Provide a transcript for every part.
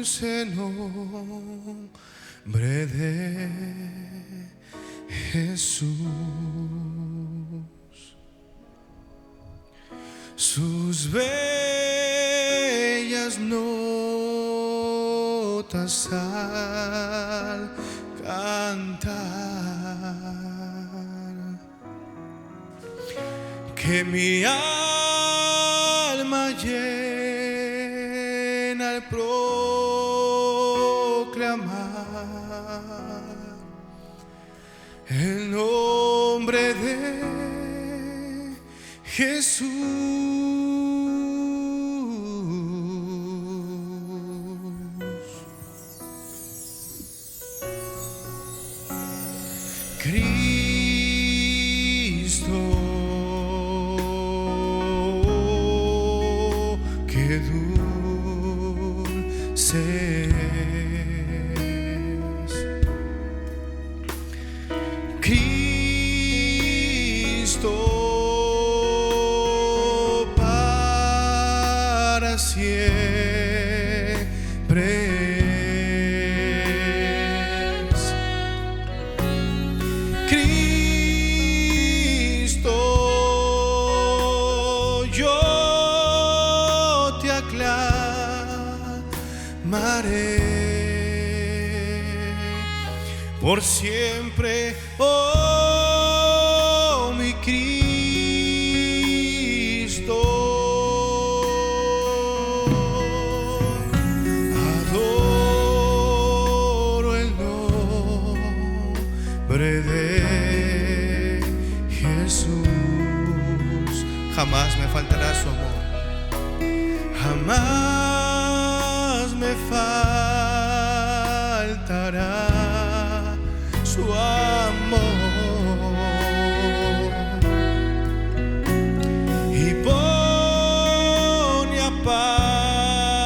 dulce nombre de Jesús. Sus bellas notas al cantar, que mi alma llena al proclamar el nombre de Jesús. Cristo, qué dulce es. Cristo, para siempre. Por siempre, oh mi Cristo, adoro el nombre de Jesús. Jamás me faltará su amor, jamás me faltará su amor, y pone aparte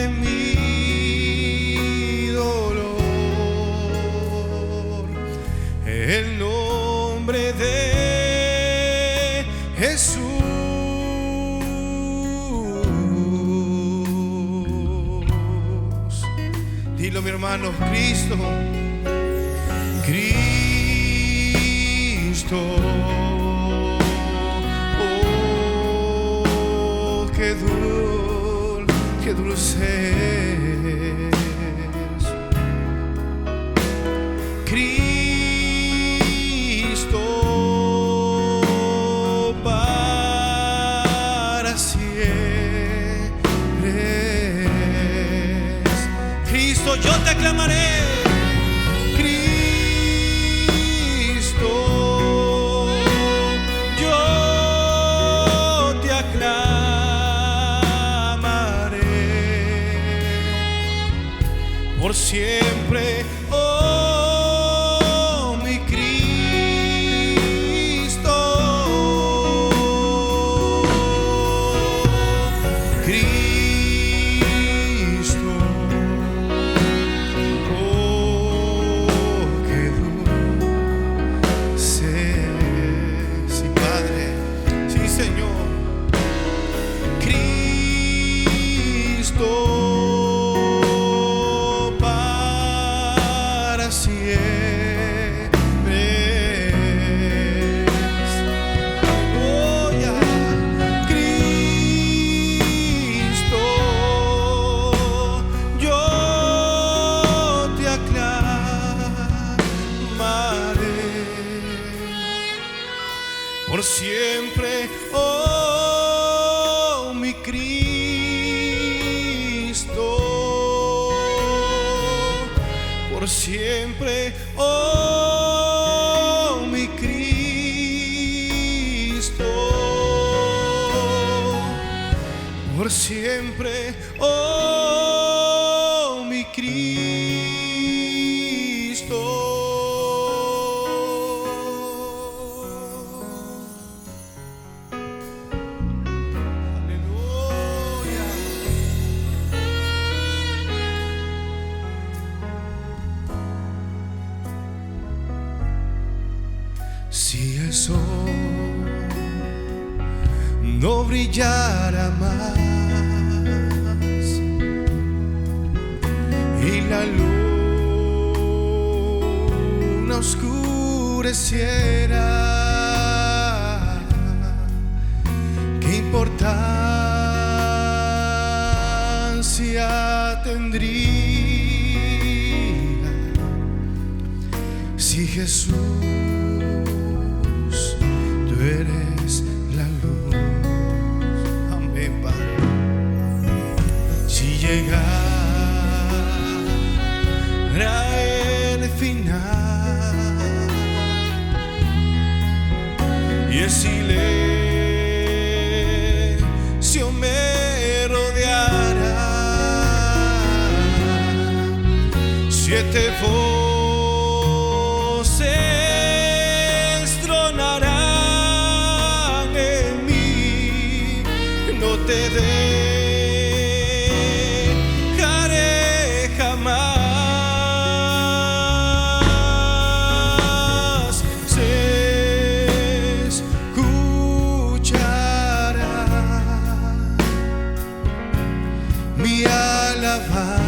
mi dolor, el nombre de Jesús. Dilo, mi hermano, Cristo. Cristo, oh, qué dulce es. Cristo, para siempre es. Cristo, yo te aclamaré. Por siempre, oh mi Cristo, Cristo, oh qué dulce, sí Padre, sí Señor, Cristo. Por siempre, oh mi Cristo, por siempre, oh mi Cristo, por siempre, oh mi Cristo. Si el sol no brillara más, oscureciera, ¿qué importancia tendría si Jesús, tú eres la luz? Amén, Padre. Si llegara el final y el silencio me rodeara, 7 voces tronarán en mí, no te dejaré jamás. Se escuchará mi alabanza.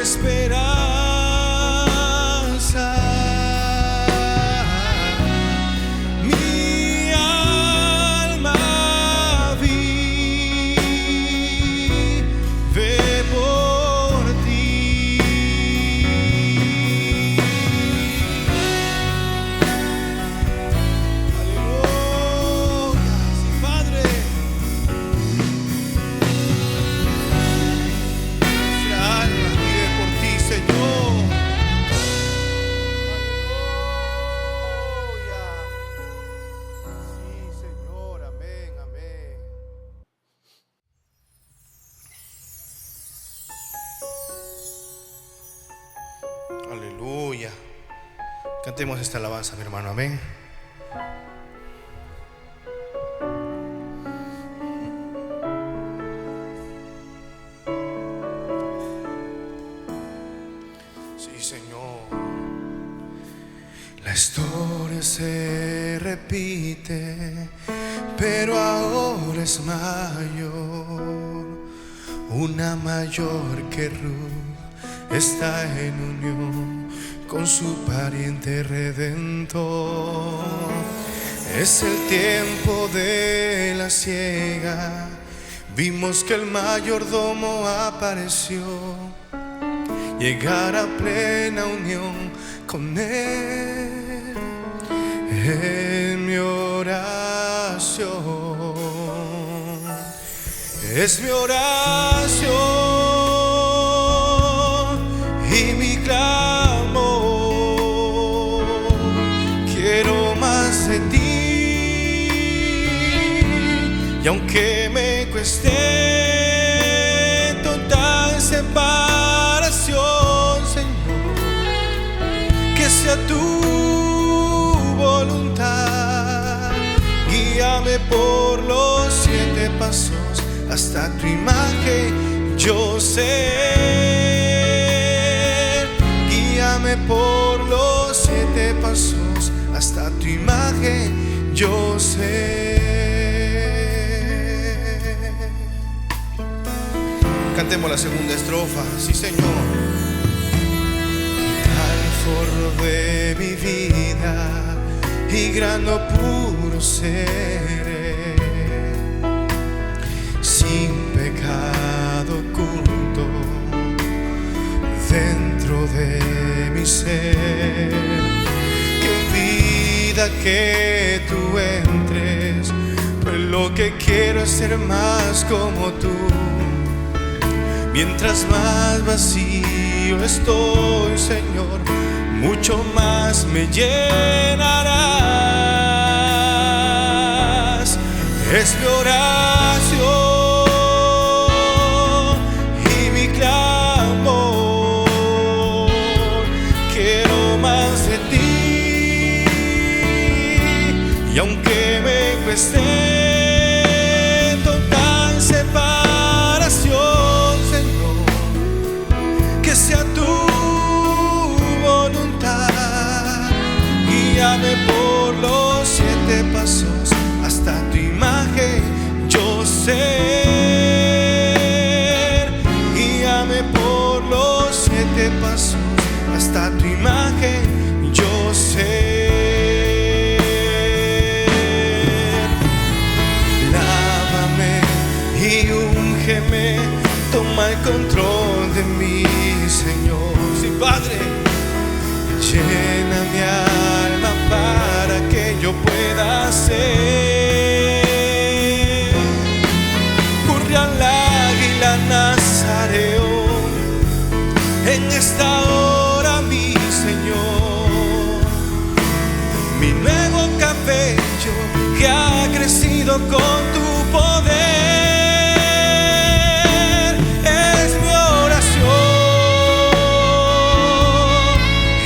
Esperanza, mi alma vive por ti. Aleluya, sí, Padre. Aleluya. Cantemos esta alabanza, mi hermano. Amén. Sí, Señor. La historia se repite, pero ahora es mayor. Una mayor que Ruth está en unión con su pariente redentor. Es el tiempo de la siega. Vimos que el mayordomo apareció. Llegar a plena unión con él en mi oración. Es mi oración y mi clamor. Quiero más de ti, y aunque me cueste total separación, Señor, que sea tu voluntad. Guíame por los 7 pasos hasta tu imagen yo ser. Guíame por los 7 pasos hasta tu imagen yo ser. Cantemos la segunda estrofa. Sí, Señor. Al forro de mi vida y grano puro seré, sin pecado oculto dentro de mi ser. Que vida que tú entres, pues lo que quiero es ser más como tú. Mientras más vacío estoy, Señor, mucho más me llenarás. Es mi oración Y aunque me cueste total separación, Señor, que sea tu voluntad. Guíame por los 7 pasos hasta tu imagen yo ser. Guíame por los 7 pasos hasta tu imagen yo ser. Lávame y úngeme, toma el control de mí, Señor. Sí, Padre, llena mi alma para que yo pueda ser Urrial Águila Nazareo en esta hora, mi Señor. Mi nuevo cabello que ha crecido con tu poder es mi oración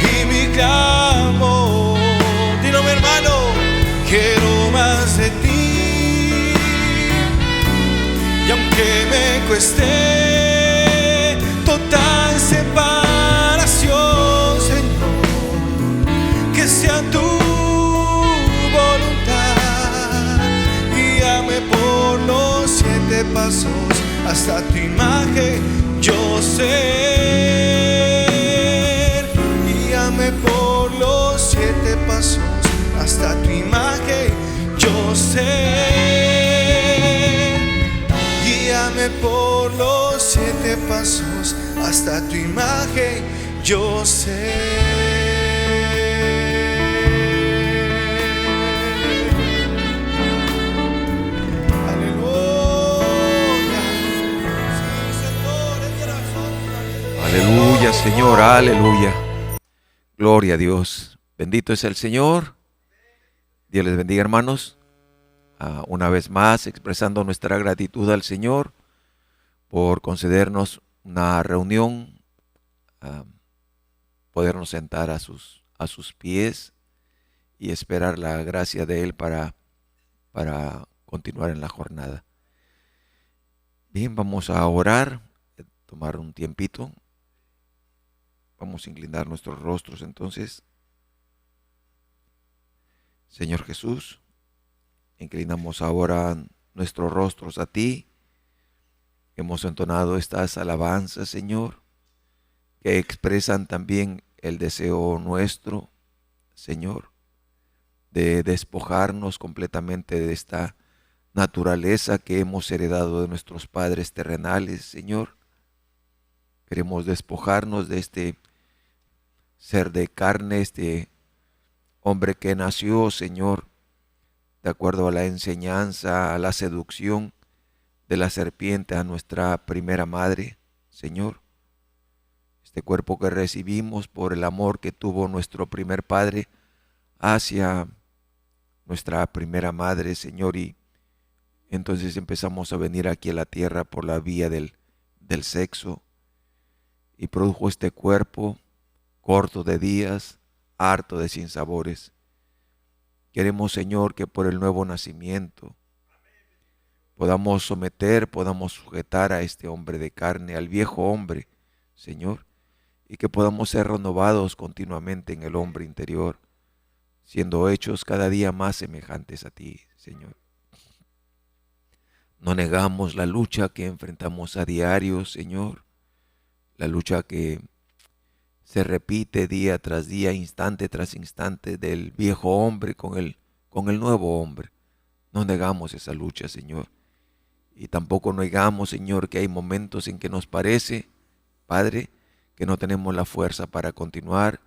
y mi clamor. Dilo, mi hermano, quiero más de ti. Y aunque me cueste total separación, Señor, que sea tu voluntad. Guíame por los 7 pasos hasta tu imagen yo ser. Guíame por los 7 pasos hasta tu imagen yo ser. Guíame por los 7 pasos hasta tu imagen yo ser. Aleluya, Señor, aleluya. Gloria a Dios. Bendito es el Señor. Dios les bendiga, hermanos. Una vez más, expresando nuestra gratitud al Señor por concedernos una reunión, podernos sentar a sus pies y esperar la gracia de Él para continuar en la jornada. Bien, vamos a orar, tomar un tiempito. Vamos a inclinar nuestros rostros entonces. Señor Jesús, inclinamos ahora nuestros rostros a ti. Hemos entonado estas alabanzas, Señor, que expresan también el deseo nuestro, Señor, de despojarnos completamente de esta naturaleza que hemos heredado de nuestros padres terrenales, Señor. Queremos despojarnos de este ser de carne, este hombre que nació, Señor, de acuerdo a la enseñanza, a la seducción de la serpiente, a nuestra primera madre, Señor. Este cuerpo que recibimos por el amor que tuvo nuestro primer padre hacia nuestra primera madre, Señor, y entonces empezamos a venir aquí a la tierra por la vía del sexo, y produjo este cuerpo corto de días, harto de sinsabores. Queremos, Señor, que por el nuevo nacimiento podamos someter, podamos sujetar a este hombre de carne, al viejo hombre, Señor, y que podamos ser renovados continuamente en el hombre interior, siendo hechos cada día más semejantes a ti, Señor. No negamos la lucha que enfrentamos a diario, Señor, la lucha que se repite día tras día, instante tras instante, del viejo hombre con el nuevo hombre. No negamos esa lucha, Señor. Y tampoco negamos, Señor, que hay momentos en que nos parece, Padre, que no tenemos la fuerza para continuar,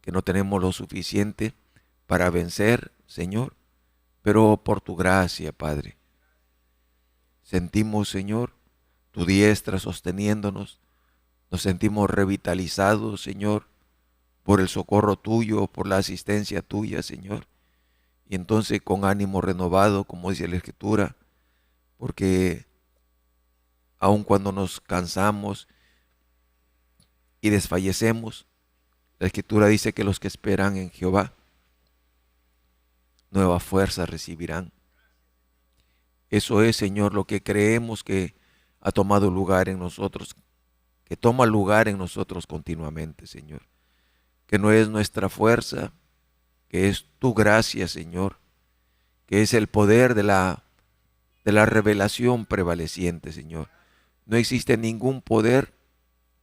que no tenemos lo suficiente para vencer, Señor. Pero por tu gracia, Padre, sentimos, Señor, tu diestra sosteniéndonos. Nos sentimos revitalizados, Señor, por el socorro tuyo, por la asistencia tuya, Señor. Y entonces con ánimo renovado, como dice la Escritura, porque aun cuando nos cansamos y desfallecemos, la Escritura dice que los que esperan en Jehová nuevas fuerzas recibirán. Eso es, Señor, lo que creemos que ha tomado lugar en nosotros, que toma lugar en nosotros continuamente, Señor. Que no es nuestra fuerza, que es tu gracia, Señor, que es el poder de la revelación prevaleciente, Señor. No existe ningún poder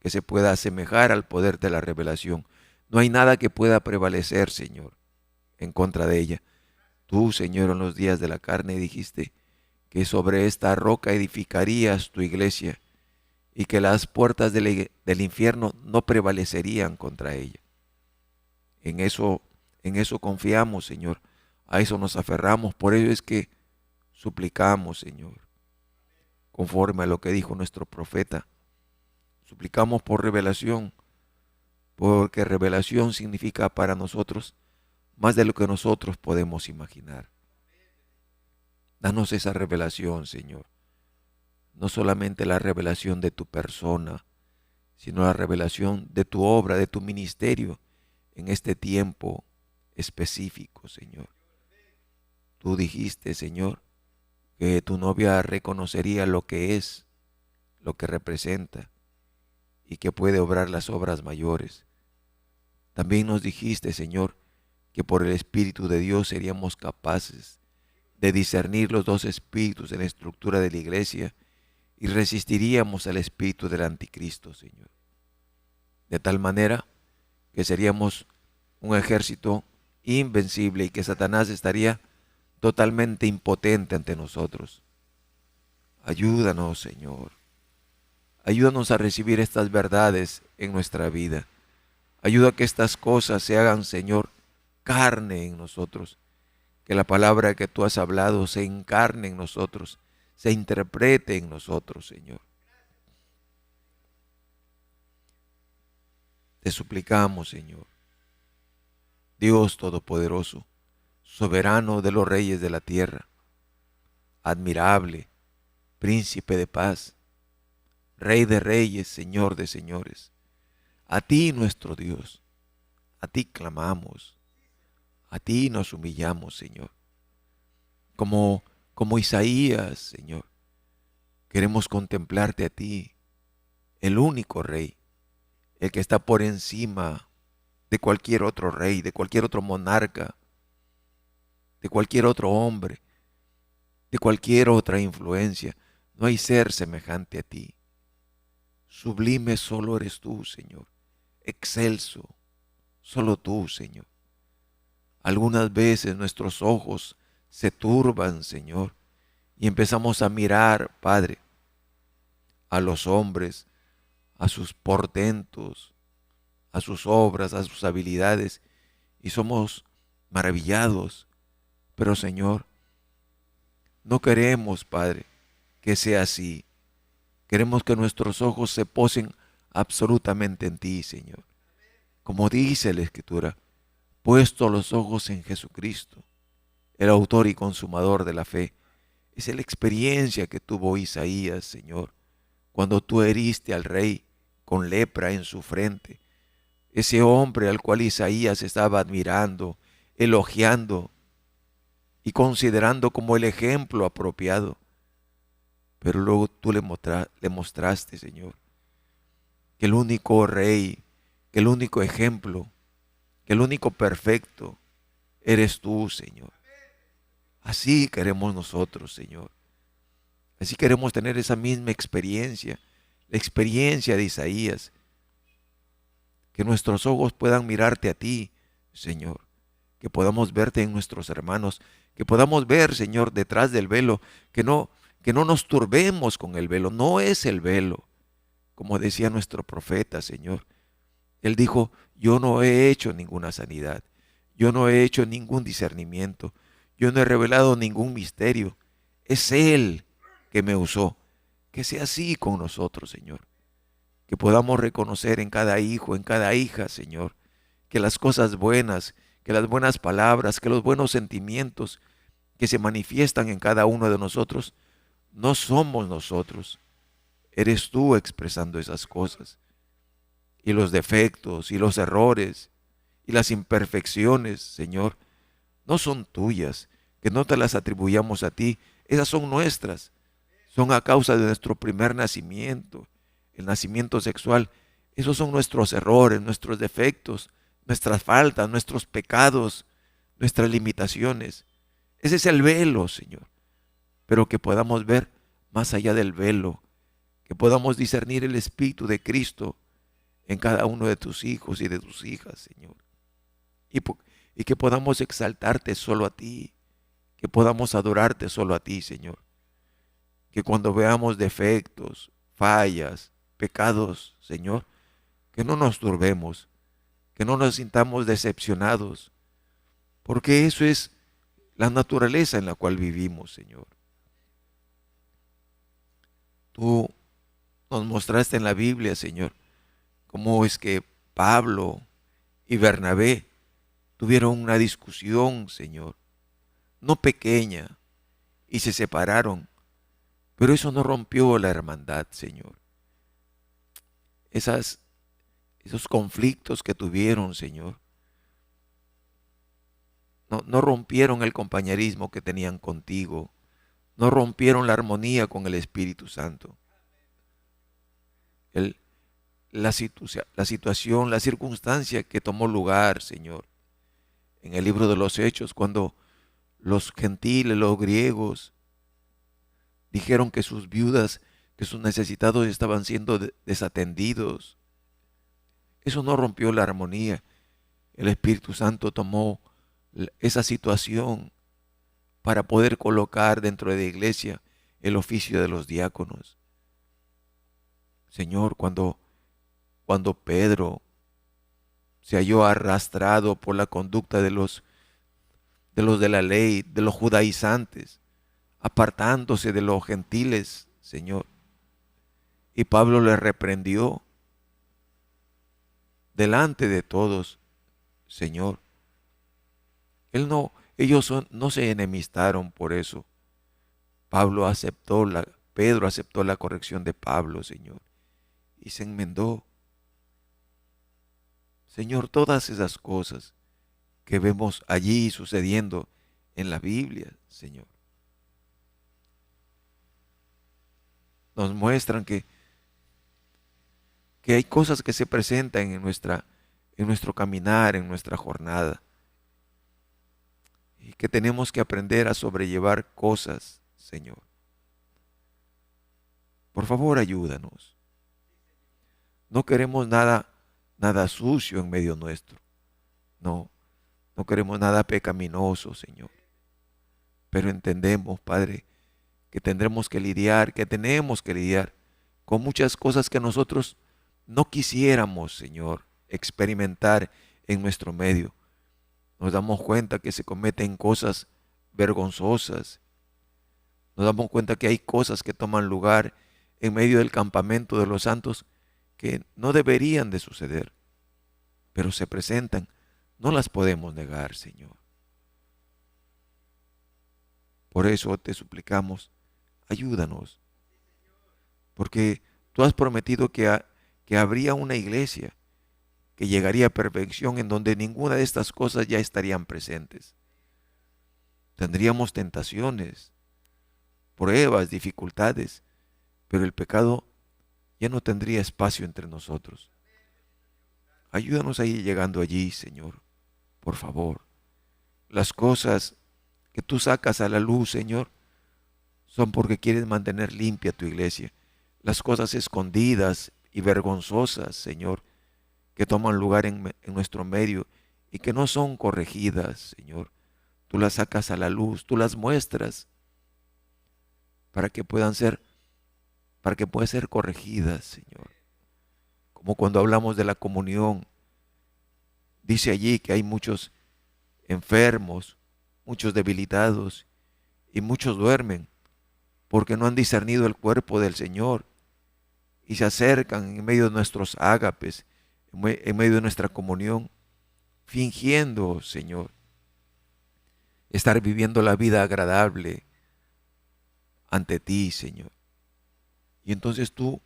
que se pueda asemejar al poder de la revelación. No hay nada que pueda prevalecer, Señor, en contra de ella. Tú, Señor, en los días de la carne dijiste que sobre esta roca edificarías tu iglesia y que las puertas del infierno no prevalecerían contra ella. En eso confiamos, Señor. A eso nos aferramos. Por ello es que suplicamos, Señor, conforme a lo que dijo nuestro profeta. Suplicamos por revelación, porque revelación significa para nosotros más de lo que nosotros podemos imaginar. Danos esa revelación, Señor. No solamente la revelación de tu persona, sino la revelación de tu obra, de tu ministerio en este tiempo específico, Señor. Tú dijiste, Señor, que tu novia reconocería lo que es, lo que representa y que puede obrar las obras mayores. También nos dijiste, Señor, que por el Espíritu de Dios seríamos capaces de discernir los dos espíritus en la estructura de la iglesia y resistiríamos al espíritu del anticristo, Señor. De tal manera que seríamos un ejército invencible y que Satanás estaría totalmente impotente ante nosotros. Ayúdanos, Señor. Ayúdanos a recibir estas verdades en nuestra vida. Ayuda a que estas cosas se hagan, Señor, carne en nosotros. Que la palabra que tú has hablado se encarne en nosotros, se interprete en nosotros, Señor. Te suplicamos, Señor, Dios Todopoderoso, soberano de los reyes de la tierra, admirable, príncipe de paz, Rey de reyes, Señor de señores. A ti, nuestro Dios, a ti clamamos, a ti nos humillamos, Señor. Como Isaías, Señor, queremos contemplarte a ti, el único Rey, el que está por encima de cualquier otro rey, de cualquier otro monarca, de cualquier otro hombre, de cualquier otra influencia. No hay ser semejante a ti. Sublime solo eres tú, Señor. Excelso, solo tú, Señor. Algunas veces nuestros ojos se turban, Señor, y empezamos a mirar, Padre, a los hombres, a sus portentos, a sus obras, a sus habilidades, y somos maravillados. Pero, Señor, no queremos, Padre, que sea así. Queremos que nuestros ojos se posen absolutamente en ti, Señor. Como dice la Escritura, puesto los ojos en Jesucristo, el autor y consumador de la fe. Esa es la experiencia que tuvo Isaías, Señor, cuando tú heriste al rey con lepra en su frente. Ese hombre al cual Isaías estaba admirando, elogiando y considerando como el ejemplo apropiado. Pero luego tú le mostraste, Señor, que el único rey, que el único ejemplo, que el único perfecto eres tú, Señor. Así queremos nosotros, Señor. Así queremos tener esa misma experiencia, la experiencia de Isaías. Que nuestros ojos puedan mirarte a ti, Señor. Que podamos verte en nuestros hermanos. Que podamos ver, Señor, detrás del velo. Que no nos turbemos con el velo. No es el velo. Como decía nuestro profeta, Señor. Él dijo, yo no he hecho ninguna sanidad. Yo no he hecho ningún discernimiento. Yo no he revelado ningún misterio. Es Él que me usó. Que sea así con nosotros, Señor. Que podamos reconocer en cada hijo, en cada hija, Señor, que las cosas buenas, que las buenas palabras, que los buenos sentimientos que se manifiestan en cada uno de nosotros, no somos nosotros. Eres tú expresando esas cosas. Y los defectos, y los errores, y las imperfecciones, Señor, no son tuyas, que no te las atribuyamos a ti, esas son nuestras, son a causa de nuestro primer nacimiento, el nacimiento sexual. Esos son nuestros errores, nuestros defectos, nuestras faltas, nuestros pecados, nuestras limitaciones. Ese es el velo, Señor, pero que podamos ver más allá del velo, que podamos discernir el Espíritu de Cristo en cada uno de tus hijos y de tus hijas, Señor. Y que podamos exaltarte solo a ti, que podamos adorarte solo a ti, Señor. Que cuando veamos defectos, fallas, pecados, Señor, que no nos turbemos, que no nos sintamos decepcionados, porque eso es la naturaleza en la cual vivimos, Señor. Tú nos mostraste en la Biblia, Señor, cómo es que Pablo y Bernabé tuvieron una discusión, Señor, no pequeña, y se separaron, pero eso no rompió la hermandad, Señor. Esos conflictos que tuvieron, Señor, no rompieron el compañerismo que tenían contigo, no rompieron la armonía con el Espíritu Santo. La situación, la circunstancia que tomó lugar, Señor, en el libro de los Hechos, cuando los gentiles, los griegos, dijeron que sus viudas, que sus necesitados estaban siendo desatendidos. Eso no rompió la armonía. El Espíritu Santo tomó esa situación para poder colocar dentro de la iglesia el oficio de los diáconos. Señor, cuando Pedro se halló arrastrado por la conducta de los de la ley, de los judaizantes, apartándose de los gentiles, Señor. Y Pablo le reprendió delante de todos, Señor. Ellos no se enemistaron por eso. Pedro aceptó la corrección de Pablo, Señor, y se enmendó. Señor, todas esas cosas que vemos allí sucediendo en la Biblia, Señor, nos muestran que hay cosas que se presentan en nuestro caminar, en nuestra jornada, y que tenemos que aprender a sobrellevar cosas, Señor. Por favor, ayúdanos. No queremos nada sucio en medio nuestro. No queremos nada pecaminoso, Señor. Pero entendemos, Padre, que tenemos que lidiar con muchas cosas que nosotros no quisiéramos, Señor, experimentar en nuestro medio. Nos damos cuenta que se cometen cosas vergonzosas. Nos damos cuenta que hay cosas que toman lugar en medio del campamento de los santos que no deberían de suceder, pero se presentan. No las podemos negar, Señor. Por eso te suplicamos, ayúdanos, porque tú has prometido que habría una iglesia que llegaría a perfección en donde ninguna de estas cosas ya estarían presentes. Tendríamos tentaciones, pruebas, dificultades, pero el pecado ya no tendría espacio entre nosotros. Ayúdanos a ir llegando allí, Señor, por favor. Las cosas que tú sacas a la luz, Señor, son porque quieres mantener limpia tu iglesia. Las cosas escondidas y vergonzosas, Señor, que toman lugar en nuestro medio y que no son corregidas, Señor, tú las sacas a la luz, tú las muestras para que puedan ser corregidas, Señor. Como cuando hablamos de la comunión, dice allí que hay muchos enfermos, muchos debilitados y muchos duermen porque no han discernido el cuerpo del Señor y se acercan en medio de nuestros ágapes, en medio de nuestra comunión, fingiendo, Señor, estar viviendo la vida agradable ante ti, Señor. Y entonces tú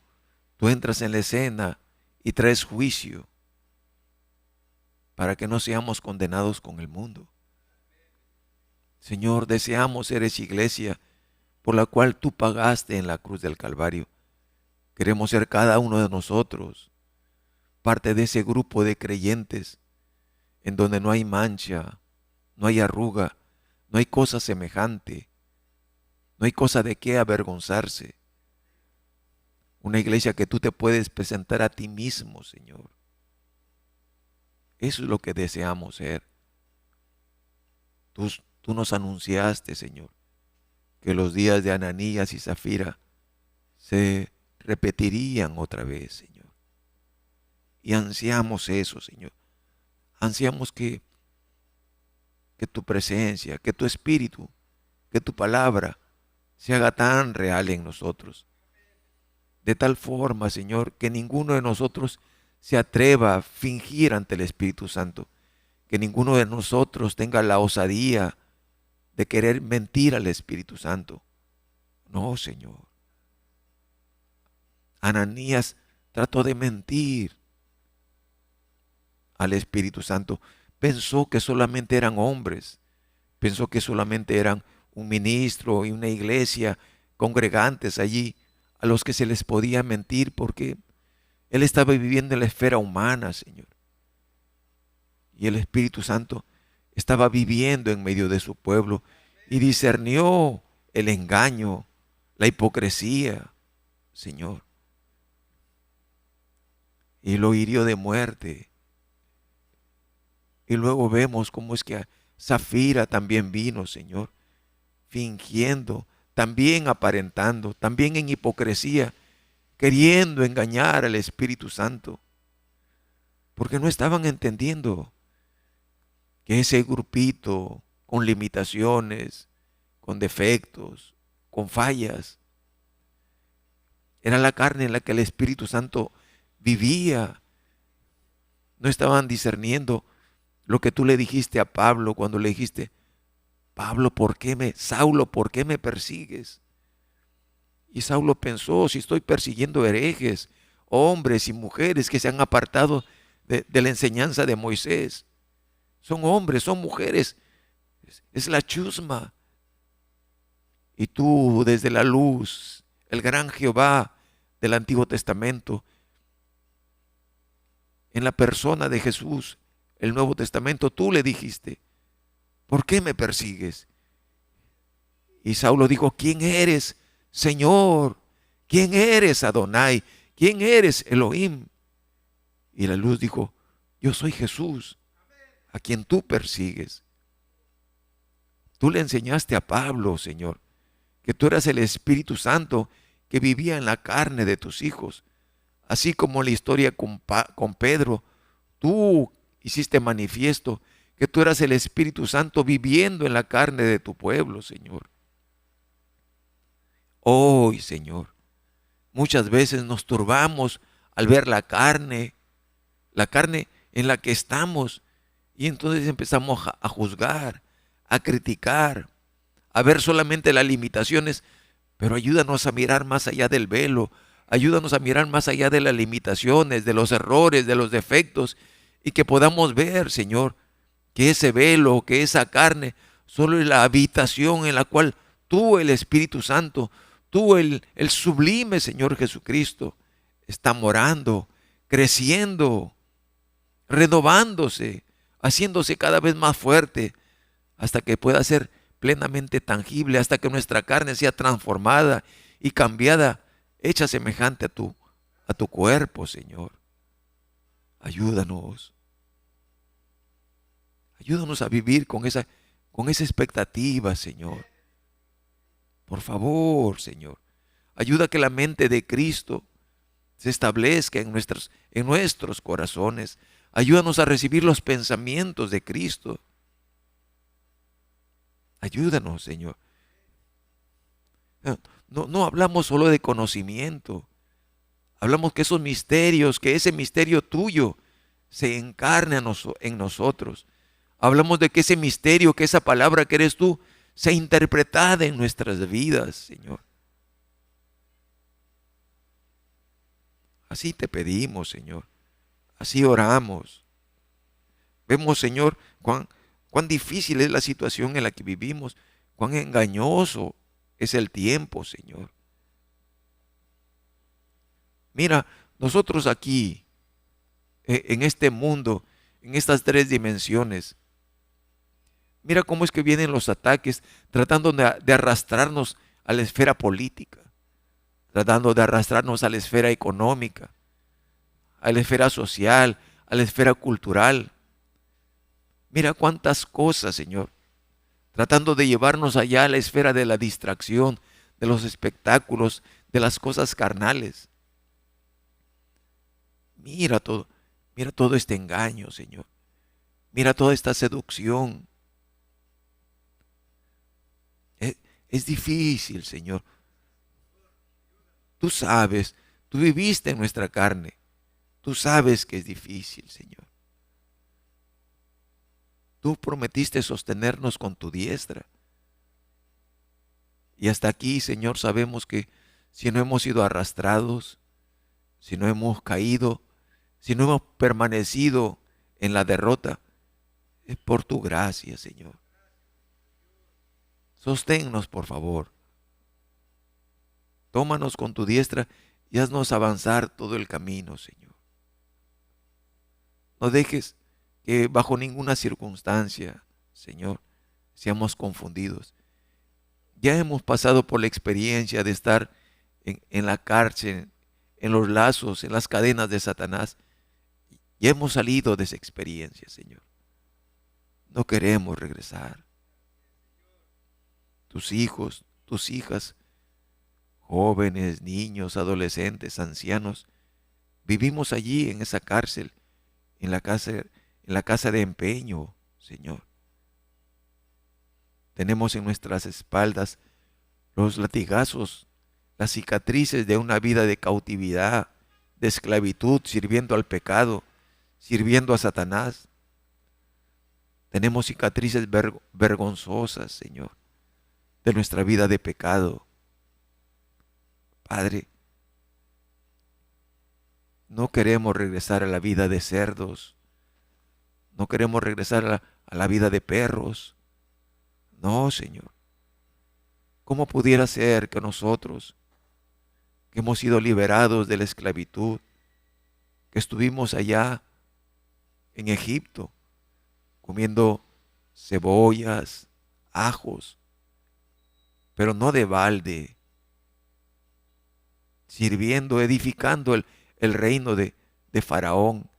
entras en la escena y traes juicio para que no seamos condenados con el mundo. Señor, deseamos ser esa iglesia por la cual tú pagaste en la cruz del Calvario. Queremos ser cada uno de nosotros parte de ese grupo de creyentes en donde no hay mancha, no hay arruga, no hay cosa semejante, no hay cosa de qué avergonzarse. Una iglesia que tú te puedes presentar a ti mismo, Señor. Eso es lo que deseamos ser. Tú nos anunciaste, Señor, que los días de Ananías y Zafira se repetirían otra vez, Señor. Y ansiamos eso, Señor. Ansiamos que tu presencia, que tu espíritu, que tu palabra se haga tan real en nosotros. De tal forma, Señor, que ninguno de nosotros se atreva a fingir ante el Espíritu Santo. Que ninguno de nosotros tenga la osadía de querer mentir al Espíritu Santo. No, Señor. Ananías trató de mentir al Espíritu Santo. Pensó que solamente eran hombres. Pensó que solamente eran un ministro y una iglesia, congregantes allí, a los que se les podía mentir porque él estaba viviendo en la esfera humana, Señor. Y el Espíritu Santo estaba viviendo en medio de su pueblo y discernió el engaño, la hipocresía, Señor. Y lo hirió de muerte. Y luego vemos cómo es que Zafira también vino, Señor, fingiendo, también aparentando, también en hipocresía, queriendo engañar al Espíritu Santo. Porque no estaban entendiendo que ese grupito con limitaciones, con defectos, con fallas, era la carne en la que el Espíritu Santo vivía. No estaban discerniendo lo que tú le dijiste a Pablo cuando le dijiste: Pablo, Saulo, ¿por qué me persigues? Y Saulo pensó: si estoy persiguiendo herejes, hombres y mujeres que se han apartado de la enseñanza de Moisés, son hombres, son mujeres, es la chusma. Y tú, desde la luz, el gran Jehová del Antiguo Testamento, en la persona de Jesús, el Nuevo Testamento, tú le dijiste: ¿por qué me persigues? Y Saulo dijo: ¿quién eres, Señor? ¿Quién eres, Adonai? ¿Quién eres, Elohim? Y la luz dijo: yo soy Jesús, a quien tú persigues. Tú le enseñaste a Pablo, Señor, que tú eras el Espíritu Santo que vivía en la carne de tus hijos. Así como la historia con Pedro, tú hiciste manifiesto que tú eras el Espíritu Santo viviendo en la carne de tu pueblo, Señor. Hoy, Señor, muchas veces nos turbamos al ver la carne en la que estamos, y entonces empezamos a juzgar, a criticar, a ver solamente las limitaciones. Pero ayúdanos a mirar más allá del velo, ayúdanos a mirar más allá de las limitaciones, de los errores, de los defectos, y que podamos ver, Señor, que ese velo, que esa carne, solo es la habitación en la cual tú, el Espíritu Santo, tú, el sublime Señor Jesucristo, está morando, creciendo, renovándose, haciéndose cada vez más fuerte, hasta que pueda ser plenamente tangible, hasta que nuestra carne sea transformada y cambiada, hecha semejante a tu cuerpo, Señor. Ayúdanos. Ayúdanos a vivir con esa expectativa, Señor. Por favor, Señor. Ayuda a que la mente de Cristo se establezca en nuestros corazones. Ayúdanos a recibir los pensamientos de Cristo. Ayúdanos, Señor. No hablamos solo de conocimiento. Hablamos que esos misterios, que ese misterio tuyo se encarne en nosotros. Hablamos de que ese misterio, que esa palabra que eres tú, sea interpretada en nuestras vidas, Señor. Así te pedimos, Señor. Así oramos. Vemos, Señor, Cuán difícil es la situación en la que vivimos. Cuán engañoso es el tiempo, Señor. Mira, nosotros aquí, en este mundo, en estas tres dimensiones, mira cómo es que vienen los ataques tratando de arrastrarnos a la esfera política, tratando de arrastrarnos a la esfera económica, a la esfera social, a la esfera cultural. Mira cuántas cosas, Señor, tratando de llevarnos allá a la esfera de la distracción, de los espectáculos, de las cosas carnales. Mira todo este engaño, Señor. Mira toda esta seducción. Es difícil, Señor. Tú sabes, tú viviste en nuestra carne. Tú sabes que es difícil, Señor. Tú prometiste sostenernos con tu diestra. Y hasta aquí, Señor, sabemos que si no hemos sido arrastrados, si no hemos caído, si no hemos permanecido en la derrota, es por tu gracia, Señor. Sosténnos, por favor. Tómanos con tu diestra y haznos avanzar todo el camino, Señor. No dejes que bajo ninguna circunstancia, Señor, seamos confundidos. Ya hemos pasado por la experiencia de estar en la cárcel, en los lazos, en las cadenas de Satanás. Ya hemos salido de esa experiencia, Señor. No queremos regresar. Tus hijos, tus hijas, jóvenes, niños, adolescentes, ancianos, vivimos allí en esa cárcel, en la casa de empeño, Señor. Tenemos en nuestras espaldas los latigazos, las cicatrices de una vida de cautividad, de esclavitud, sirviendo al pecado, sirviendo a Satanás. Tenemos cicatrices vergonzosas, Señor, de nuestra vida de pecado. Padre, no queremos regresar a la vida de cerdos, no queremos regresar a la vida de perros. No, Señor. ¿Cómo pudiera ser que nosotros, que hemos sido liberados de la esclavitud, que estuvimos allá en Egipto, comiendo cebollas, ajos, pero no de balde, sirviendo, edificando el reino de Faraón,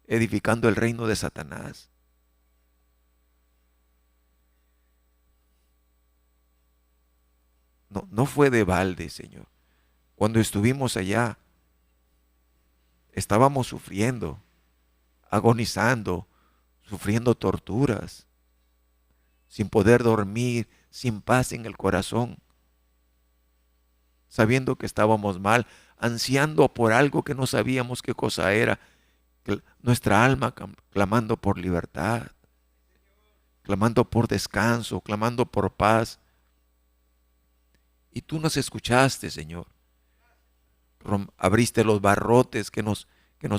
edificando el reino de Satanás? No fue de balde, Señor. Cuando estuvimos allá, estábamos sufriendo, agonizando, sufriendo torturas, sin poder dormir, sin paz en el corazón, sabiendo que estábamos mal, ansiando por algo que no sabíamos qué cosa era, que nuestra alma clamando por libertad, clamando por descanso, clamando por paz. Y tú nos escuchaste, Señor. Abriste los barrotes que nos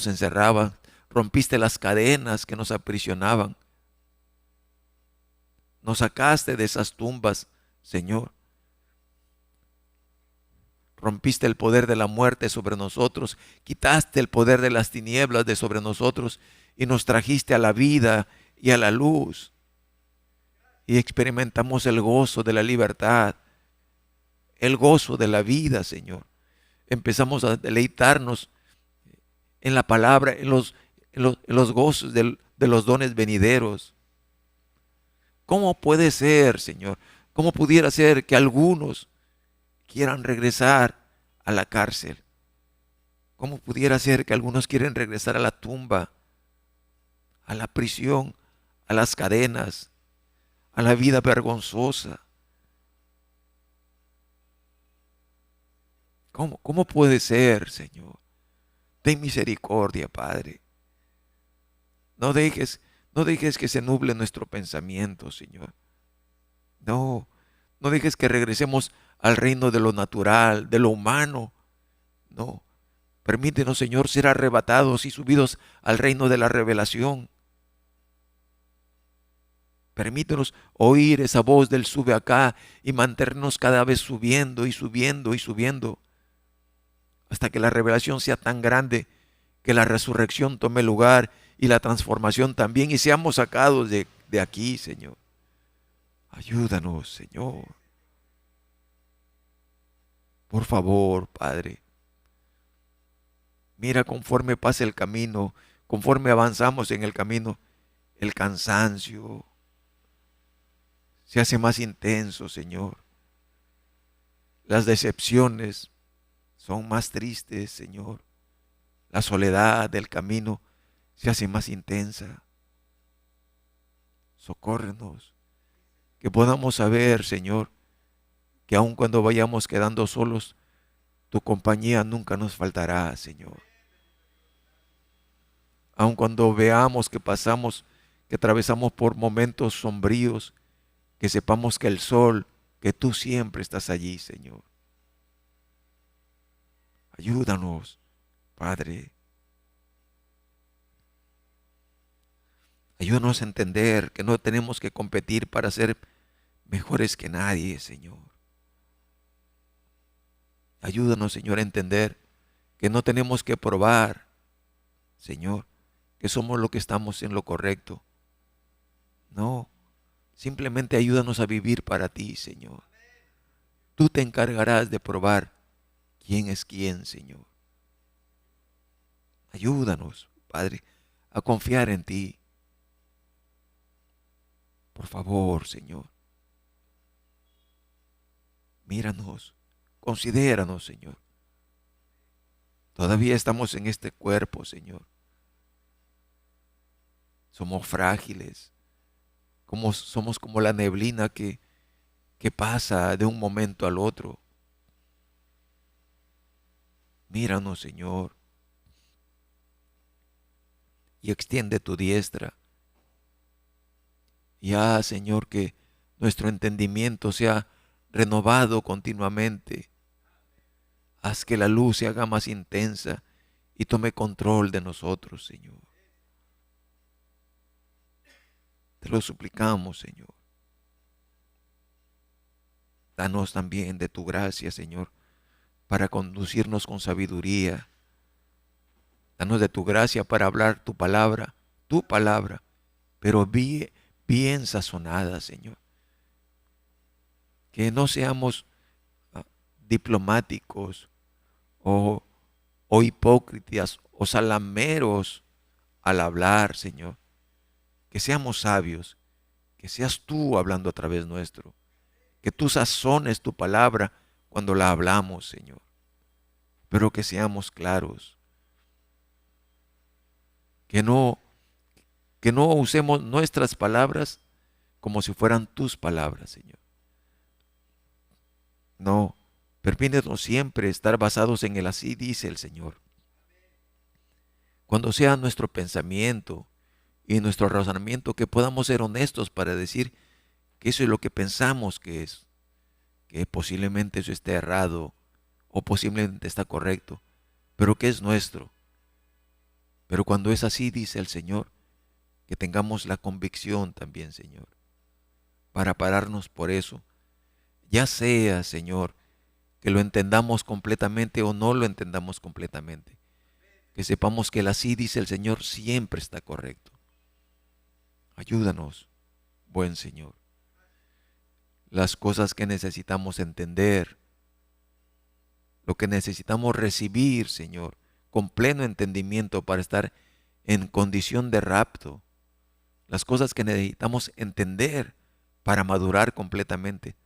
encerraban, rompiste las cadenas que nos aprisionaban. Nos sacaste de esas tumbas, Señor. Rompiste el poder de la muerte sobre nosotros, quitaste el poder de las tinieblas de sobre nosotros y nos trajiste a la vida y a la luz. Y experimentamos el gozo de la libertad, el gozo de la vida, Señor. Empezamos a deleitarnos en la palabra, en los gozos de los dones venideros. ¿Cómo puede ser, Señor? ¿Cómo pudiera ser que algunos quieran regresar a la cárcel? ¿Cómo pudiera ser que algunos quieren regresar a la tumba, a la prisión, a las cadenas, a la vida vergonzosa? ¿Cómo puede ser, Señor? Ten misericordia, Padre. No dejes que se nuble nuestro pensamiento, Señor. No dejes que regresemos al reino de lo natural, de lo humano. No. Permítenos, Señor, ser arrebatados y subidos al reino de la revelación. Permítenos oír esa voz del sube acá y mantenernos cada vez subiendo y subiendo y subiendo hasta que la revelación sea tan grande que la resurrección tome lugar y la transformación también y seamos sacados de aquí, Señor. Ayúdanos, Señor. Por favor, Padre. Mira conforme pasa el camino, conforme avanzamos en el camino, el cansancio se hace más intenso, Señor. Las decepciones son más tristes, Señor. La soledad del camino se hace más intensa. Socórrenos, que podamos saber, Señor, que aun cuando vayamos quedando solos, tu compañía nunca nos faltará, Señor. Aun cuando veamos que atravesamos por momentos sombríos, que sepamos que el sol, que tú siempre estás allí, Señor. Ayúdanos, Padre. Ayúdanos a entender que no tenemos que competir para ser mejores que nadie, Señor. Ayúdanos, Señor, a entender que no tenemos que probar, Señor, que somos lo que estamos en lo correcto. No, simplemente ayúdanos a vivir para ti, Señor. Tú te encargarás de probar quién es quién, Señor. Ayúdanos, Padre, a confiar en ti. Por favor, Señor. Míranos, considéranos, Señor. Todavía estamos en este cuerpo, Señor. Somos frágiles. Somos como la neblina que pasa de un momento al otro. Míranos, Señor, y extiende tu diestra. Y haz, Señor, que nuestro entendimiento sea renovado continuamente. Haz que la luz se haga más intensa y tome control de nosotros, Señor. Te lo suplicamos, Señor. Danos también de tu gracia, Señor, para conducirnos con sabiduría. Danos de tu gracia para hablar tu palabra, pero bien sazonada, Señor. Que no seamos diplomáticos o hipócritas o salameros al hablar, Señor. Que seamos sabios, que seas tú hablando a través nuestro, que tú sazones tu palabra cuando la hablamos, Señor, pero que seamos claros, que no usemos nuestras palabras como si fueran tus palabras, Señor. No, permítenos siempre estar basados en el así dice el Señor. Cuando sea nuestro pensamiento y nuestro razonamiento, que podamos ser honestos para decir que eso es lo que pensamos que es, que posiblemente eso esté errado o posiblemente está correcto, pero que es nuestro. Pero cuando es así, dice el Señor, que tengamos la convicción también, Señor, para pararnos por eso. Ya sea, Señor, que lo entendamos completamente o no lo entendamos completamente. Que sepamos que el así dice el Señor siempre está correcto. Ayúdanos, buen Señor. Las cosas que necesitamos entender, lo que necesitamos recibir, Señor, con pleno entendimiento para estar en condición de rapto. Las cosas que necesitamos entender para madurar completamente.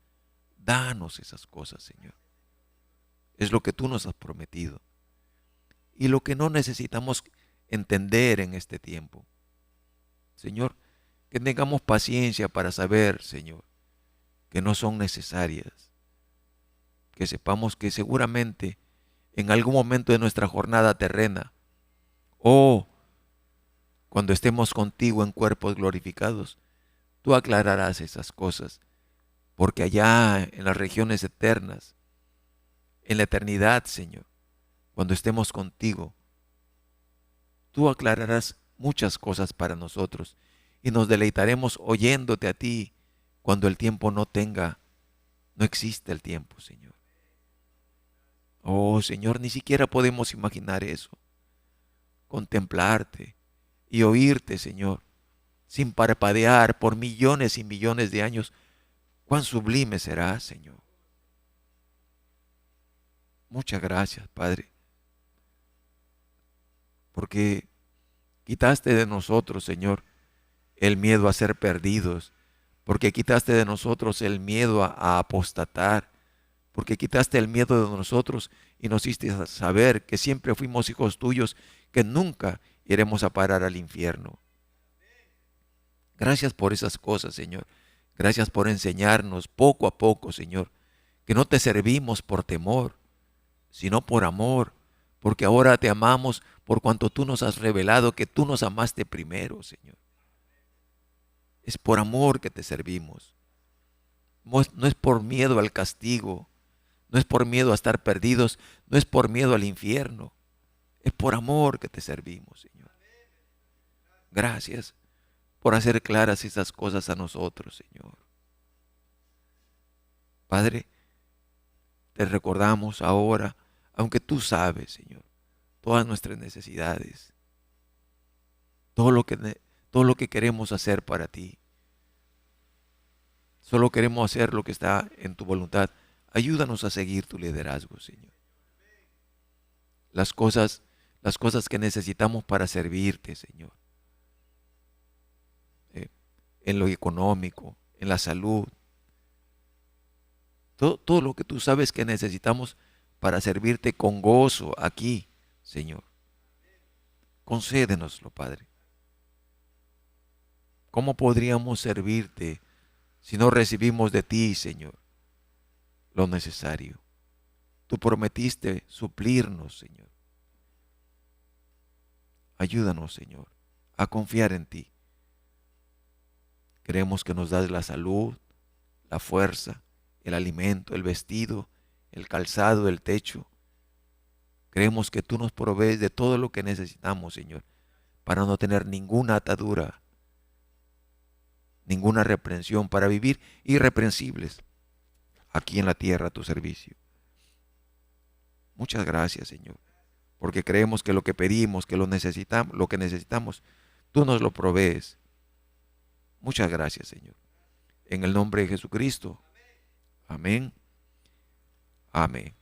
Danos esas cosas, Señor. Es lo que tú nos has prometido. Y lo que no necesitamos entender en este tiempo. Señor, que tengamos paciencia para saber, Señor, que no son necesarias. Que sepamos que seguramente en algún momento de nuestra jornada terrena o cuando estemos contigo en cuerpos glorificados, tú aclararás esas cosas. Porque allá en las regiones eternas, en la eternidad, Señor, cuando estemos contigo, tú aclararás muchas cosas para nosotros y nos deleitaremos oyéndote a ti cuando el tiempo no existe el tiempo, Señor. Oh, Señor, ni siquiera podemos imaginar eso. Contemplarte y oírte, Señor, sin parpadear por millones y millones de años. Cuán sublime será, Señor. Muchas gracias, Padre, porque quitaste de nosotros, Señor, el miedo a ser perdidos, porque quitaste de nosotros el miedo a apostatar, porque quitaste el miedo de nosotros y nos hiciste saber que siempre fuimos hijos tuyos, que nunca iremos a parar al infierno. Gracias por esas cosas, Señor. Gracias por enseñarnos poco a poco, Señor, que no te servimos por temor, sino por amor, porque ahora te amamos por cuanto tú nos has revelado que tú nos amaste primero, Señor. Es por amor que te servimos. No es por miedo al castigo, no es por miedo a estar perdidos, no es por miedo al infierno. Es por amor que te servimos, Señor. Gracias por hacer claras esas cosas a nosotros, Señor. Padre, te recordamos ahora, aunque tú sabes, Señor, todas nuestras necesidades, todo lo que queremos hacer para ti. Solo queremos hacer lo que está en tu voluntad. Ayúdanos a seguir tu liderazgo, Señor. Las cosas que necesitamos para servirte, Señor. En lo económico, en la salud. Todo lo que tú sabes que necesitamos para servirte con gozo aquí, Señor. Concédenoslo, Padre. ¿Cómo podríamos servirte si no recibimos de ti, Señor, lo necesario? Tú prometiste suplirnos, Señor. Ayúdanos, Señor, a confiar en ti. Creemos que nos das la salud, la fuerza, el alimento, el vestido, el calzado, el techo. Creemos que tú nos provees de todo lo que necesitamos, Señor, para no tener ninguna atadura, ninguna reprensión, para vivir irreprensibles aquí en la tierra a tu servicio. Muchas gracias, Señor, porque creemos que lo que pedimos, que lo que necesitamos, tú nos lo provees. Muchas gracias, Señor. En el nombre de Jesucristo. Amén. Amén.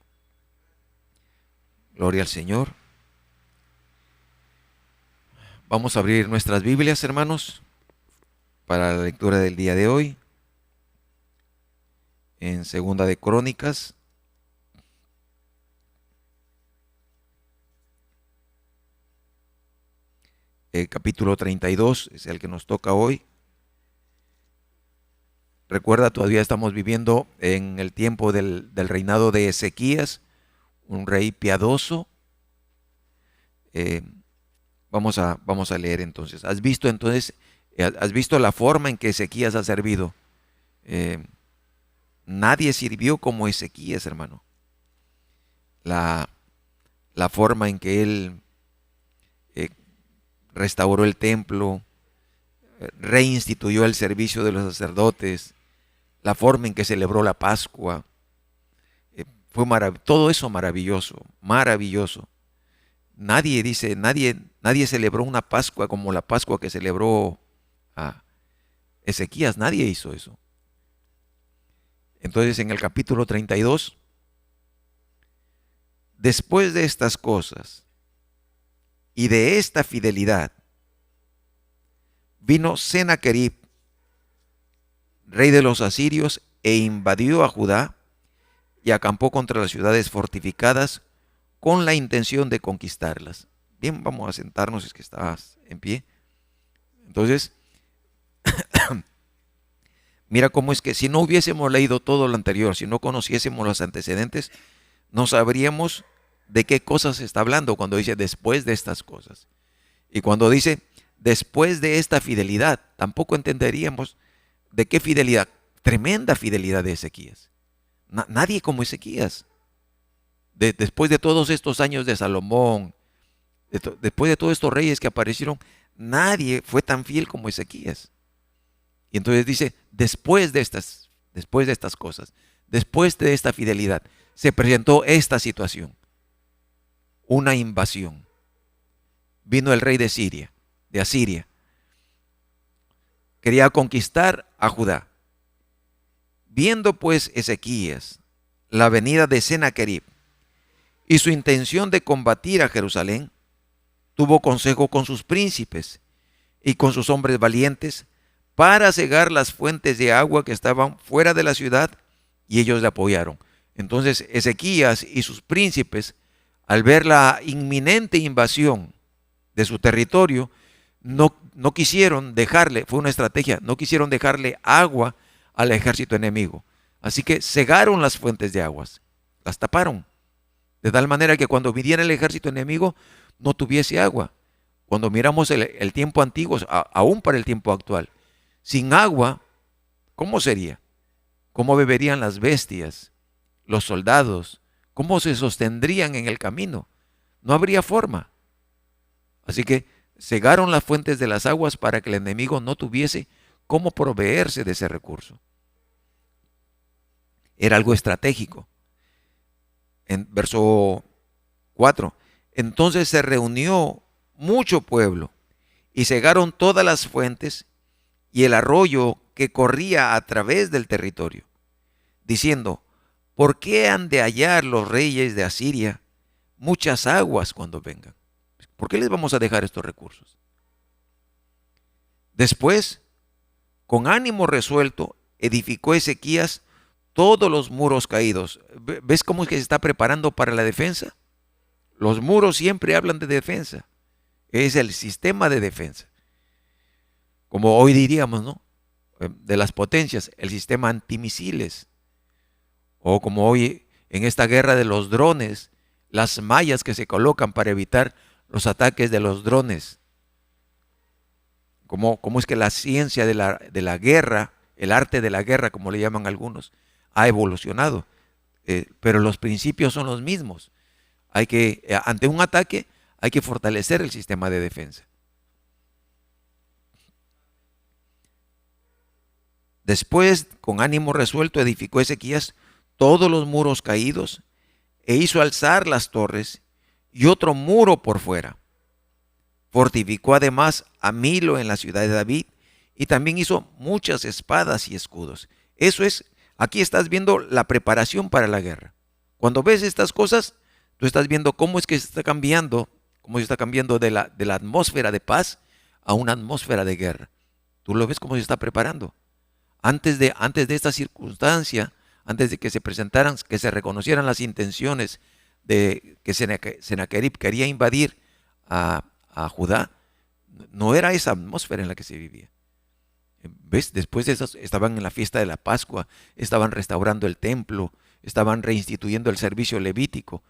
Gloria al Señor. Vamos a abrir nuestras Biblias, hermanos, para la lectura del día de hoy. En Segunda de Crónicas. El capítulo 32 es el que nos toca hoy. Recuerda, todavía estamos viviendo en el tiempo del reinado de Ezequías, un rey piadoso. Vamos a leer entonces. ¿Has visto la forma en que Ezequías ha servido? Nadie sirvió como Ezequías, hermano. La forma en que él restauró el templo, reinstituyó el servicio de los sacerdotes, la forma en que celebró la Pascua, fue todo eso maravilloso, maravilloso. Nadie celebró una Pascua como la Pascua que celebró Ezequías, nadie hizo eso. Entonces en el capítulo 32, después de estas cosas y de esta fidelidad, vino Sennacherib, rey de los asirios, e invadió a Judá y acampó contra las ciudades fortificadas con la intención de conquistarlas. Bien, vamos a sentarnos, es que estás en pie. Entonces, mira cómo es que si no hubiésemos leído todo lo anterior, si no conociésemos los antecedentes, no sabríamos de qué cosas se está hablando cuando dice después de estas cosas. Y cuando dice después de esta fidelidad, tampoco entenderíamos de qué fidelidad, tremenda fidelidad de Ezequías. Nadie como Ezequías. Después de todos estos años de Salomón, después de todos estos reyes que aparecieron, nadie fue tan fiel como Ezequías. Y entonces dice, después de estas cosas, después de esta fidelidad, se presentó esta situación, una invasión. Vino el rey de Siria, de Asiria. Quería conquistar a Judá. Viendo pues Ezequías la venida de Sennacherib y su intención de combatir a Jerusalén, tuvo consejo con sus príncipes y con sus hombres valientes para cegar las fuentes de agua que estaban fuera de la ciudad, y ellos le apoyaron. Entonces Ezequías y sus príncipes, al ver la inminente invasión de su territorio, no quisieron dejarle, fue una estrategia, no quisieron dejarle agua al ejército enemigo. Así que cegaron las fuentes de aguas, las taparon, de tal manera que cuando viniera el ejército enemigo no tuviese agua. Cuando miramos el tiempo antiguo, aún para el tiempo actual, sin agua, ¿cómo sería? ¿Cómo beberían las bestias, los soldados? ¿Cómo se sostendrían en el camino? No habría forma. Así que cegaron las fuentes de las aguas para que el enemigo no tuviese cómo proveerse de ese recurso. Era algo estratégico. En verso 4, entonces se reunió mucho pueblo y cegaron todas las fuentes y el arroyo que corría a través del territorio, diciendo, ¿por qué han de hallar los reyes de Asiria muchas aguas cuando vengan? ¿Por qué les vamos a dejar estos recursos? Después, con ánimo resuelto, edificó Ezequías todos los muros caídos. ¿Ves cómo es que se está preparando para la defensa? Los muros siempre hablan de defensa. Es el sistema de defensa. Como hoy diríamos, ¿no? De las potencias, el sistema antimisiles. O como hoy en esta guerra de los drones, las mallas que se colocan para evitar los ataques de los drones. Cómo es que la ciencia de la guerra, el arte de la guerra, como le llaman algunos, ha evolucionado. Pero los principios son los mismos. Ante un ataque, hay que fortalecer el sistema de defensa. Después, con ánimo resuelto, edificó Ezequías todos los muros caídos e hizo alzar las torres y otro muro por fuera. Fortificó además a Milo en la ciudad de David y también hizo muchas espadas y escudos. Eso es, aquí estás viendo la preparación para la guerra. Cuando ves estas cosas, tú estás viendo cómo es que se está cambiando de la atmósfera de paz a una atmósfera de guerra. Tú lo ves cómo se está preparando. Antes de esta circunstancia, antes de que se presentaran, que se reconocieran las intenciones de que Sennacherib quería invadir a Judá, no era esa atmósfera en la que se vivía. ¿Ves? Después de eso estaban en la fiesta de la Pascua, estaban restaurando el templo, estaban reinstituyendo el servicio levítico.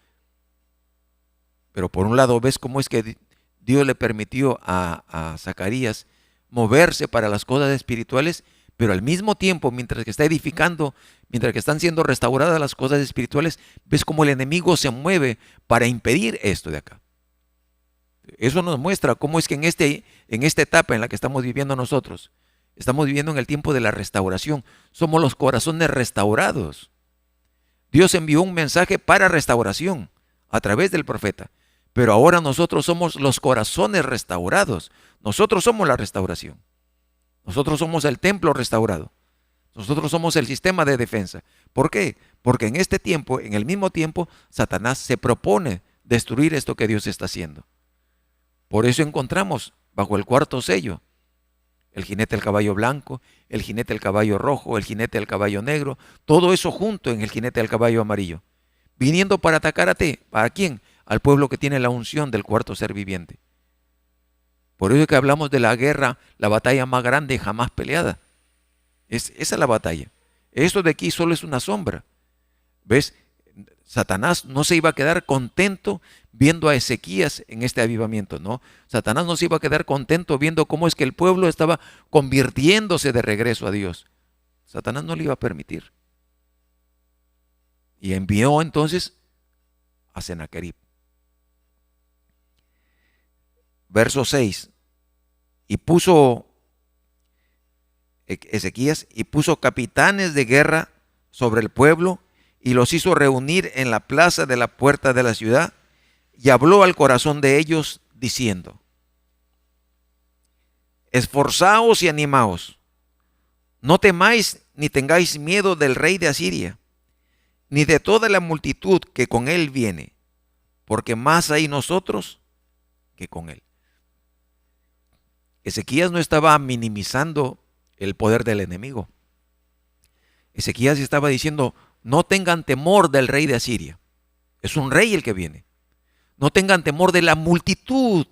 Pero por un lado ves cómo es que Dios le permitió a Zacarías moverse para las cosas espirituales, pero al mismo tiempo, mientras que está edificando, mientras que están siendo restauradas las cosas espirituales, ves cómo el enemigo se mueve para impedir esto de acá. Eso nos muestra cómo es que en esta etapa en la que estamos viviendo nosotros, estamos viviendo en el tiempo de la restauración. Somos los corazones restaurados. Dios envió un mensaje para restauración a través del profeta, pero ahora nosotros somos los corazones restaurados. Nosotros somos la restauración. Nosotros somos el templo restaurado. Nosotros somos el sistema de defensa. ¿Por qué? Porque en este tiempo, en el mismo tiempo, Satanás se propone destruir esto que Dios está haciendo. Por eso encontramos bajo el cuarto sello el jinete del caballo blanco, el jinete del caballo rojo, el jinete del caballo negro, todo eso junto en el jinete del caballo amarillo, viniendo para atacar a ti. ¿Para quién? Al pueblo que tiene la unción del cuarto ser viviente. Por eso es que hablamos de la guerra, la batalla más grande jamás peleada. Esa es la batalla. Esto de aquí solo es una sombra. ¿Ves? Satanás no se iba a quedar contento viendo a Ezequías en este avivamiento, ¿no? Satanás no se iba a quedar contento viendo cómo es que el pueblo estaba convirtiéndose de regreso a Dios. Satanás no le iba a permitir. Y envió entonces a Sennacherib. Verso 6. y puso Ezequías y puso capitanes de guerra sobre el pueblo y los hizo reunir en la plaza de la puerta de la ciudad y habló al corazón de ellos diciendo: esforzaos y animaos, no temáis ni tengáis miedo del rey de Asiria, ni de toda la multitud que con él viene, porque más hay nosotros que con él. Ezequías no estaba minimizando el poder del enemigo. Ezequías estaba diciendo: no tengan temor del rey de Asiria. Es un rey el que viene. No tengan temor de la multitud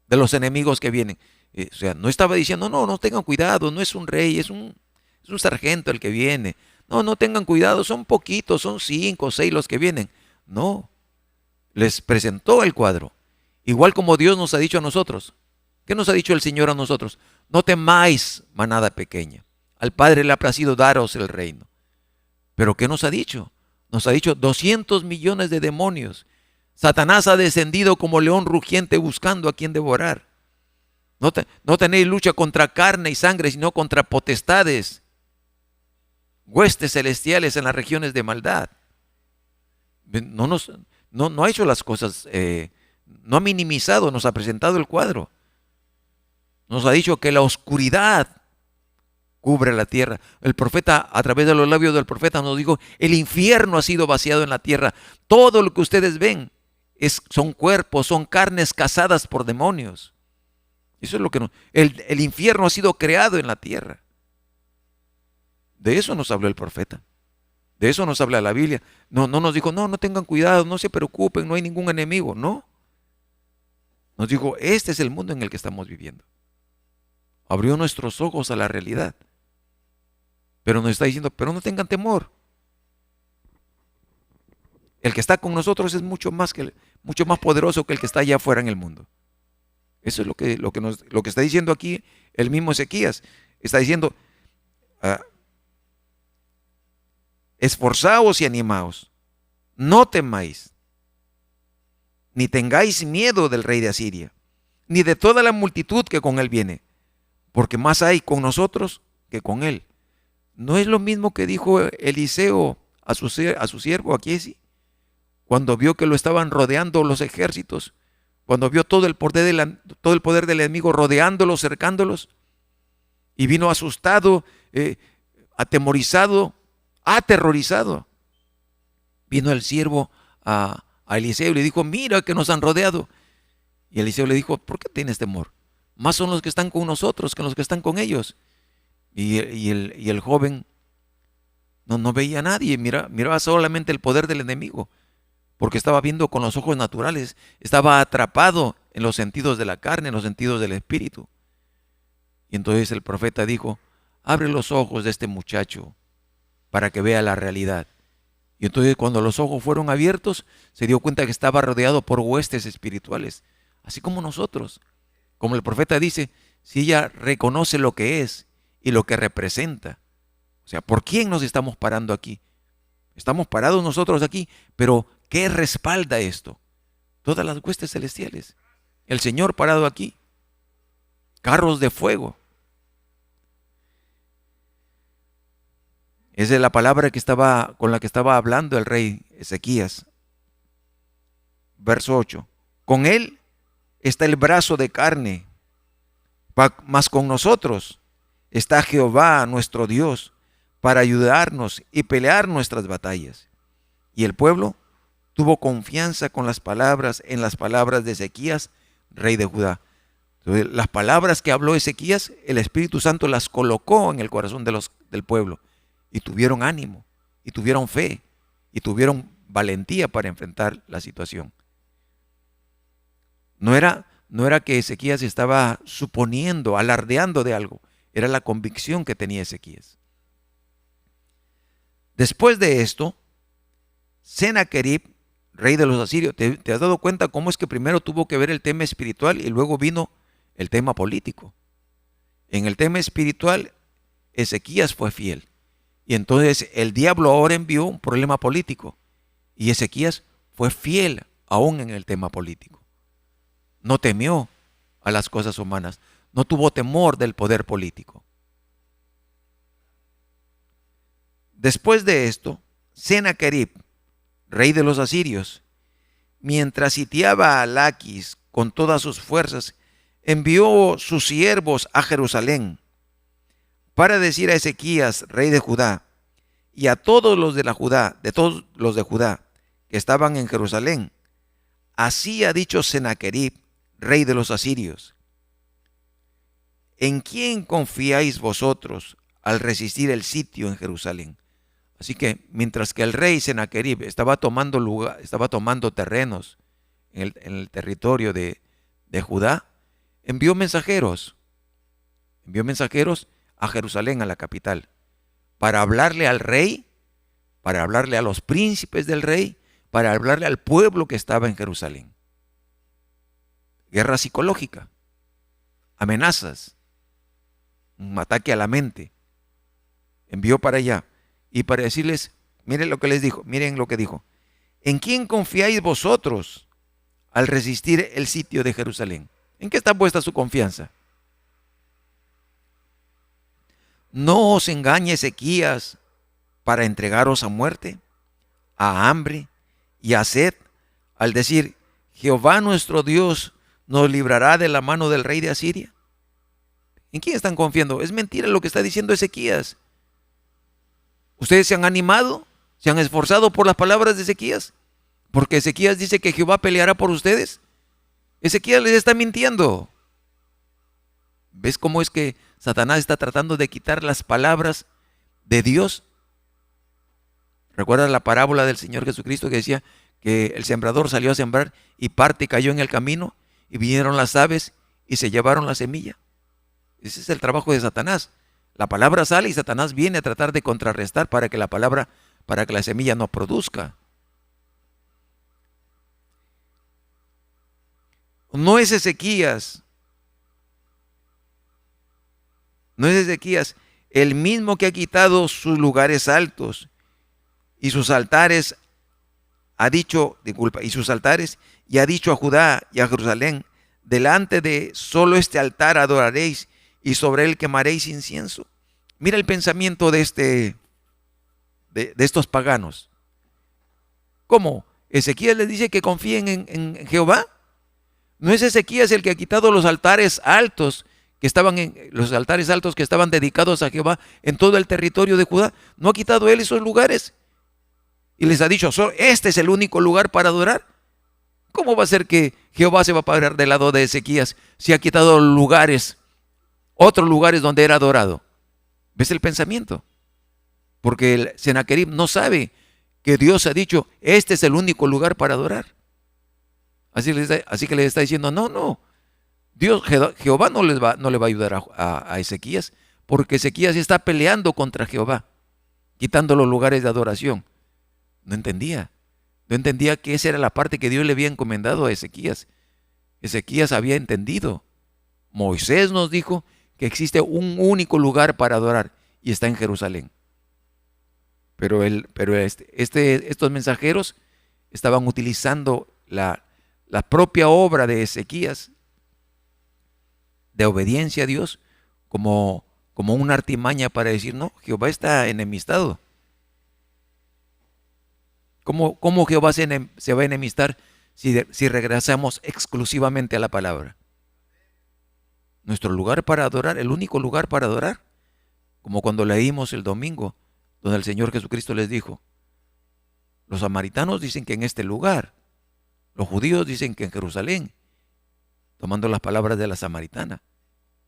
de los enemigos que vienen. O sea, no estaba diciendo: no tengan cuidado, no es un rey, es un sargento el que viene. No tengan cuidado, son poquitos, son 5 o 6 los que vienen. No, les presentó el cuadro. Igual como Dios nos ha dicho a nosotros. ¿Qué nos ha dicho el Señor a nosotros? No temáis, manada pequeña. Al Padre le ha placido daros el reino. ¿Pero qué nos ha dicho? Nos ha dicho 200 millones de demonios. Satanás ha descendido como león rugiente buscando a quien devorar. No tenéis lucha contra carne y sangre, sino contra potestades, huestes celestiales en las regiones de maldad. No ha hecho las cosas, no ha minimizado, nos ha presentado el cuadro. Nos ha dicho que la oscuridad cubre la tierra. El profeta, a través de los labios del profeta, nos dijo: el infierno ha sido vaciado en la tierra. Todo lo que ustedes ven son cuerpos, son carnes cazadas por demonios. Eso es lo que el infierno ha sido creado en la tierra. De eso nos habló el profeta. De eso nos habla la Biblia. No nos dijo: no tengan cuidado, no se preocupen, no hay ningún enemigo. No. Nos dijo: este es el mundo en el que estamos viviendo. Abrió nuestros ojos a la realidad. Pero nos está diciendo: pero no tengan temor. El que está con nosotros es mucho más poderoso que el que está allá afuera en el mundo. Eso es lo que está diciendo aquí el mismo Ezequías. Está diciendo: esforzaos y animaos, no temáis, ni tengáis miedo del rey de Asiria, ni de toda la multitud que con él viene, porque más hay con nosotros que con él. ¿No es lo mismo que dijo Eliseo a su siervo Giezi, cuando vio que lo estaban rodeando los ejércitos, cuando vio todo el poder del enemigo rodeándolos, cercándolos, y vino asustado, aterrorizado? Vino el siervo a Eliseo y le dijo: mira que nos han rodeado. Y Eliseo le dijo: ¿por qué tienes temor? Más son los que están con nosotros que los que están con ellos. Y el joven no veía a nadie, miraba solamente el poder del enemigo, porque estaba viendo con los ojos naturales, estaba atrapado en los sentidos de la carne, en los sentidos del espíritu. Y entonces el profeta dijo: abre los ojos de este muchacho para que vea la realidad. Y entonces, cuando los ojos fueron abiertos, se dio cuenta que estaba rodeado por huestes espirituales, así como nosotros. Como el profeta dice: si ella reconoce lo que es y lo que representa, o sea, ¿por quién nos estamos parando aquí? Estamos parados nosotros aquí, pero ¿qué respalda esto? Todas las huestes celestiales. El Señor parado aquí. Carros de fuego. Esa es la palabra con la que estaba hablando el rey Ezequías. Verso 8. Con él está el brazo de carne, mas con nosotros está Jehová nuestro Dios para ayudarnos y pelear nuestras batallas. Y el pueblo tuvo confianza en las palabras de Ezequías, rey de Judá. Entonces, las palabras que habló Ezequías, el Espíritu Santo las colocó en el corazón del pueblo, y tuvieron ánimo, y tuvieron fe, y tuvieron valentía para enfrentar la situación. No era que Ezequías estaba suponiendo, alardeando de algo, era la convicción que tenía Ezequías. Después de esto, Sennacherib, rey de los asirios, ¿te has dado cuenta cómo es que primero tuvo que ver el tema espiritual y luego vino el tema político? En el tema espiritual, Ezequías fue fiel. Y entonces el diablo ahora envió un problema político. Y Ezequías fue fiel aún en el tema político. No temió, a las cosas humanas. No tuvo temor del poder político. Después de esto, Sennacherib, rey de los asirios, mientras sitiaba a Laquis con todas sus fuerzas, envió sus siervos a Jerusalén para decir a Ezequías, rey de Judá, y a todos los de Judá que estaban en Jerusalén: así ha dicho Sennacherib, rey de los asirios: ¿en quién confiáis vosotros al resistir el sitio en Jerusalén? Así que mientras que el rey Sennacherib estaba tomando terrenos en el territorio de Judá, envió mensajeros a Jerusalén, a la capital, para hablarle al rey, para hablarle a los príncipes del rey, para hablarle al pueblo que estaba en Jerusalén. Guerra psicológica, amenazas, un ataque a la mente. Envió para allá y para decirles, miren lo que les dijo, miren lo que dijo: ¿en quién confiáis vosotros al resistir el sitio de Jerusalén? ¿En qué está puesta su confianza? No os engañe Ezequías para entregaros a muerte, a hambre y a sed, al decir: Jehová nuestro Dios nos librará de la mano del rey de Asiria. ¿En quién están confiando? Es mentira lo que está diciendo Ezequías. ¿Ustedes se han animado? ¿Se han esforzado por las palabras de Ezequías? Porque Ezequías dice que Jehová peleará por ustedes. Ezequías les está mintiendo. ¿Ves cómo es que Satanás está tratando de quitar las palabras de Dios? ¿Recuerdas la parábola del Señor Jesucristo que decía que el sembrador salió a sembrar y parte cayó en el camino y vinieron las aves y se llevaron la semilla? Ese es el trabajo de Satanás. La palabra sale y Satanás viene a tratar de contrarrestar para que la semilla no produzca. No es Ezequías el mismo que ha quitado sus lugares altos y sus altares ha dicho a Judá y a Jerusalén: delante de solo este altar adoraréis y sobre él quemaréis incienso. Mira el pensamiento de estos paganos. ¿Cómo? Ezequías les dice que confíen en Jehová. ¿No es Ezequías el que ha quitado los altares altos que estaban dedicados a Jehová en todo el territorio de Judá? ¿No ha quitado él esos lugares? Y les ha dicho: este es el único lugar para adorar. ¿Cómo va a ser que Jehová se va a parar del lado de Ezequías si ha quitado otros lugares donde era adorado? ¿Ves el pensamiento? Porque el Sennacherib no sabe que Dios ha dicho: este es el único lugar para adorar. Así que le está diciendo: no, Jehová no le va a ayudar a Ezequías, porque Ezequías está peleando contra Jehová, quitando los lugares de adoración. No entendía que esa era la parte que Dios le había encomendado a Ezequías. Ezequías había entendido. Moisés nos dijo que existe un único lugar para adorar y está en Jerusalén. Pero estos mensajeros estaban utilizando la propia obra de Ezequías de obediencia a Dios como una artimaña para decir: no, Jehová está enemistado. ¿Cómo Jehová se va a enemistar si regresamos exclusivamente a la palabra? Nuestro lugar para adorar, el único lugar para adorar, como cuando leímos el domingo, donde el Señor Jesucristo les dijo: los samaritanos dicen que en este lugar, los judíos dicen que en Jerusalén, tomando las palabras de la samaritana.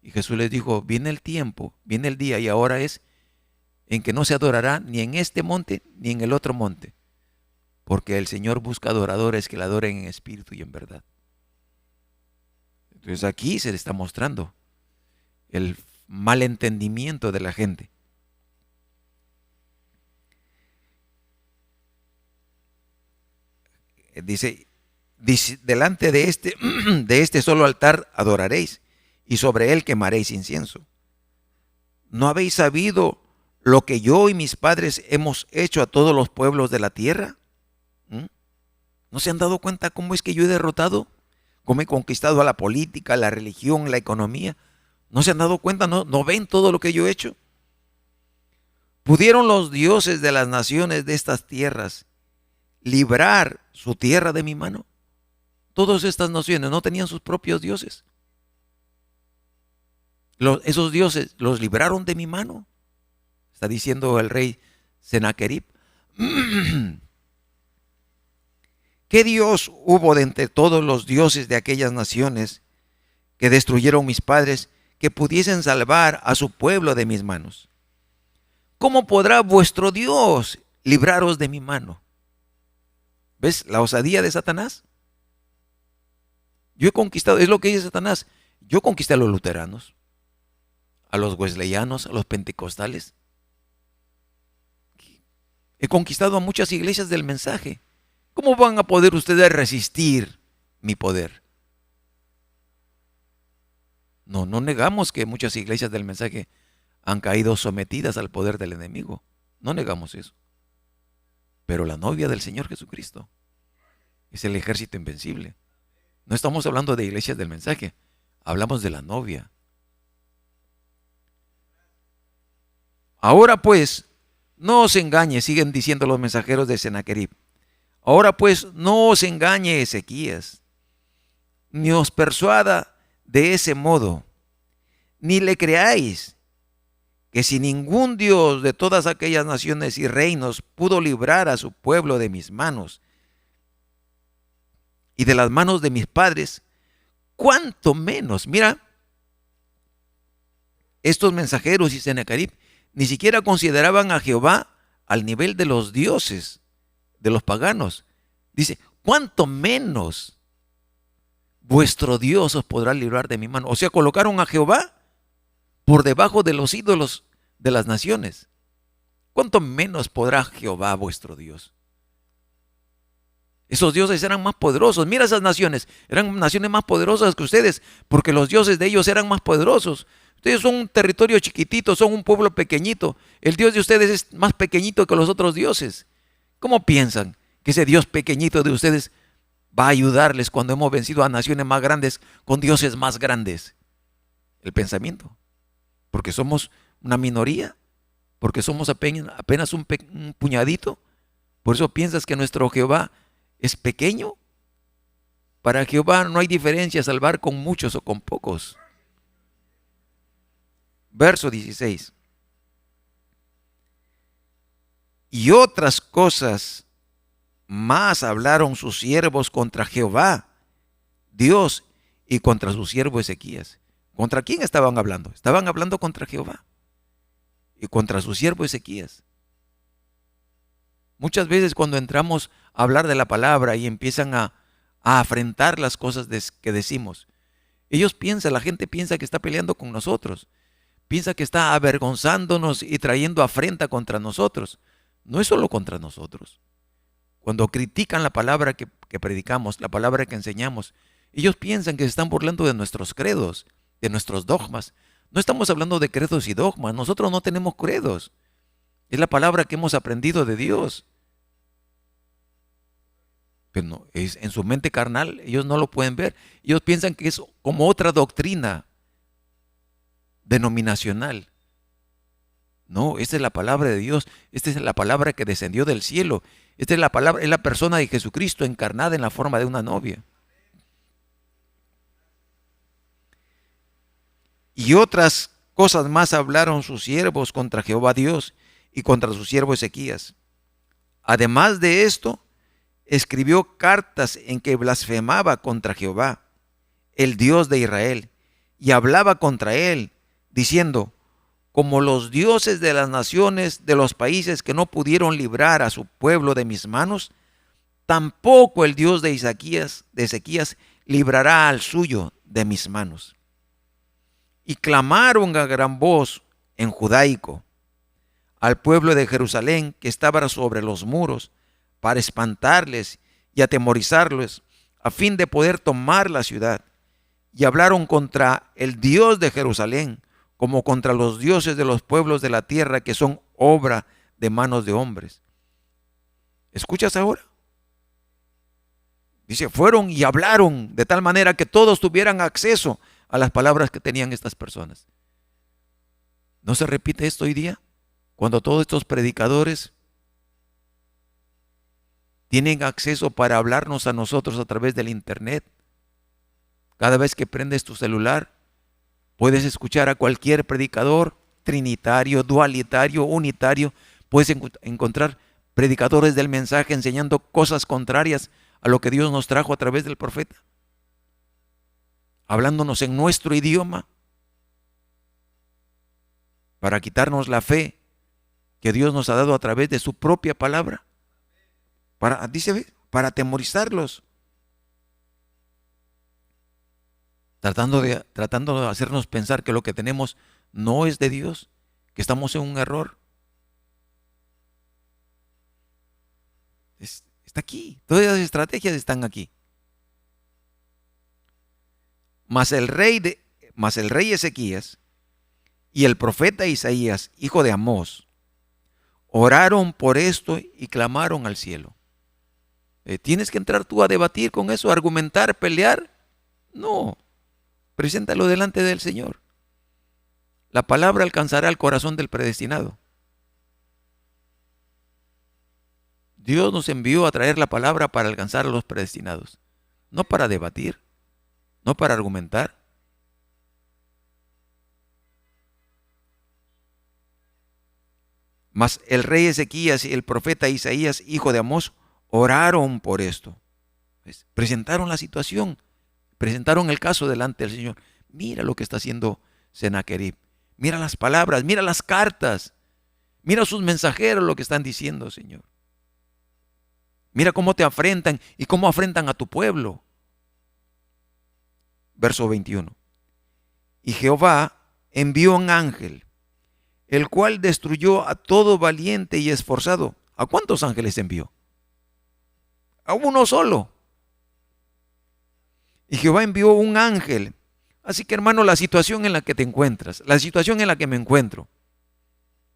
Y Jesús les dijo: viene el tiempo, viene el día, y ahora es, en que no se adorará ni en este monte ni en el otro monte, porque el Señor busca adoradores que le adoren en espíritu y en verdad. Entonces aquí se le está mostrando el mal entendimiento de la gente. Dice: delante de este solo altar adoraréis, y sobre él quemaréis incienso. ¿No habéis sabido lo que yo y mis padres hemos hecho a todos los pueblos de la tierra? ¿No se han dado cuenta cómo es que yo he derrotado? cómo he conquistado a la política, la religión, la economía. ¿No se han dado cuenta? ¿No ven todo lo que yo he hecho? ¿Pudieron los dioses de las naciones de estas tierras librar su tierra de mi mano? Todas estas naciones no tenían sus propios dioses. Esos dioses los libraron de mi mano. Está diciendo el rey Sennacherib. ¿Qué Dios hubo de entre todos los dioses de aquellas naciones que destruyeron mis padres que pudiesen salvar a su pueblo de mis manos? ¿Cómo podrá vuestro Dios libraros de mi mano? ¿Ves la osadía de Satanás? Yo he conquistado, es lo que dice Satanás. Yo conquisté a los luteranos, a los wesleyanos, a los pentecostales. He conquistado a muchas iglesias del mensaje. ¿Cómo van a poder ustedes resistir mi poder? No negamos que muchas iglesias del mensaje han caído sometidas al poder del enemigo. No negamos eso. Pero la novia del Señor Jesucristo es el ejército invencible. No estamos hablando de iglesias del mensaje, hablamos de la novia. Ahora pues, no os engañe, siguen diciendo los mensajeros de Sennacherib. Ahora pues, no os engañe Ezequías, ni os persuada de ese modo, ni le creáis que si ningún Dios de todas aquellas naciones y reinos pudo librar a su pueblo de mis manos y de las manos de mis padres, cuánto menos, mira, estos mensajeros y Sennacherib ni siquiera consideraban a Jehová al nivel de los dioses, de los paganos. Dice, cuánto menos vuestro Dios os podrá librar de mi mano. O sea, colocaron a Jehová por debajo de los ídolos de las naciones. ¿Cuánto menos podrá Jehová vuestro Dios? Esos dioses eran más poderosos. Mira esas naciones, eran naciones más poderosas que ustedes, porque los dioses de ellos eran más poderosos. Ustedes son un territorio chiquitito, son un pueblo pequeñito. El Dios de ustedes es más pequeñito que los otros dioses. ¿Cómo piensan que ese Dios pequeñito de ustedes va a ayudarles cuando hemos vencido a naciones más grandes con dioses más grandes? El pensamiento. Porque somos una minoría, porque somos apenas un puñadito. Por eso piensas que nuestro Jehová es pequeño. Para Jehová no hay diferencia salvar con muchos o con pocos. Verso 16. Y otras cosas más hablaron sus siervos contra Jehová, Dios, y contra su siervo Ezequías. ¿Contra quién estaban hablando? Estaban hablando contra Jehová y contra su siervo Ezequías. Muchas veces cuando entramos a hablar de la palabra y empiezan a afrentar las cosas que decimos, la gente piensa que está peleando con nosotros, piensa que está avergonzándonos y trayendo afrenta contra nosotros. No es solo contra nosotros. Cuando critican la palabra que predicamos, la palabra que enseñamos, ellos piensan que se están burlando de nuestros credos, de nuestros dogmas. No estamos hablando de credos y dogmas. Nosotros no tenemos credos. Es la palabra que hemos aprendido de Dios. Pero no, es en su mente carnal, ellos no lo pueden ver. Ellos piensan que es como otra doctrina denominacional. No, esta es la palabra de Dios. Esta es la palabra que descendió del cielo. Esta es la palabra, es la persona de Jesucristo encarnada en la forma de una novia. Y otras cosas más hablaron sus siervos contra Jehová Dios y contra su siervo Ezequías. Además de esto, escribió cartas en que blasfemaba contra Jehová, el Dios de Israel, y hablaba contra él, diciendo, como los dioses de las naciones de los países que no pudieron librar a su pueblo de mis manos, tampoco el Dios de Ezequías librará al suyo de mis manos. Y clamaron a gran voz en judaico al pueblo de Jerusalén que estaba sobre los muros para espantarles y atemorizarles a fin de poder tomar la ciudad. Y hablaron contra el Dios de Jerusalén como contra los dioses de los pueblos de la tierra que son obra de manos de hombres. ¿Escuchas ahora? Dice, fueron y hablaron de tal manera que todos tuvieran acceso a las palabras que tenían estas personas. ¿No se repite esto hoy día? Cuando todos estos predicadores tienen acceso para hablarnos a nosotros a través del internet. Cada vez que prendes tu celular, puedes escuchar a cualquier predicador, trinitario, dualitario, unitario. Puedes encontrar predicadores del mensaje enseñando cosas contrarias a lo que Dios nos trajo a través del profeta, hablándonos en nuestro idioma para quitarnos la fe que Dios nos ha dado a través de su propia palabra, para atemorizarlos, tratando de hacernos pensar que lo que tenemos no es de Dios, que estamos en un error. Está aquí, todas las estrategias están aquí. Mas el rey Ezequías y el profeta Isaías, hijo de Amós, oraron por esto y clamaron al cielo. ¿Tienes que entrar tú a debatir con eso, argumentar, pelear? No, preséntalo delante del Señor. La palabra alcanzará el corazón del predestinado. Dios nos envió a traer la palabra para alcanzar a los predestinados, no para debatir, no para argumentar. Mas el rey Ezequías y el profeta Isaías, hijo de Amós, oraron por esto. Presentaron la situación, presentaron el caso delante del Señor. Mira lo que está haciendo Sennacherib. Mira las palabras, mira las cartas, mira sus mensajeros lo que están diciendo, Señor. Mira cómo te afrentan y cómo afrentan a tu pueblo. Verso 21. Y Jehová envió un ángel, el cual destruyó a todo valiente y esforzado. ¿A cuántos ángeles envió? A uno solo. Y Jehová envió un ángel. Así que, hermano, la situación en la que te encuentras, la situación en la que me encuentro,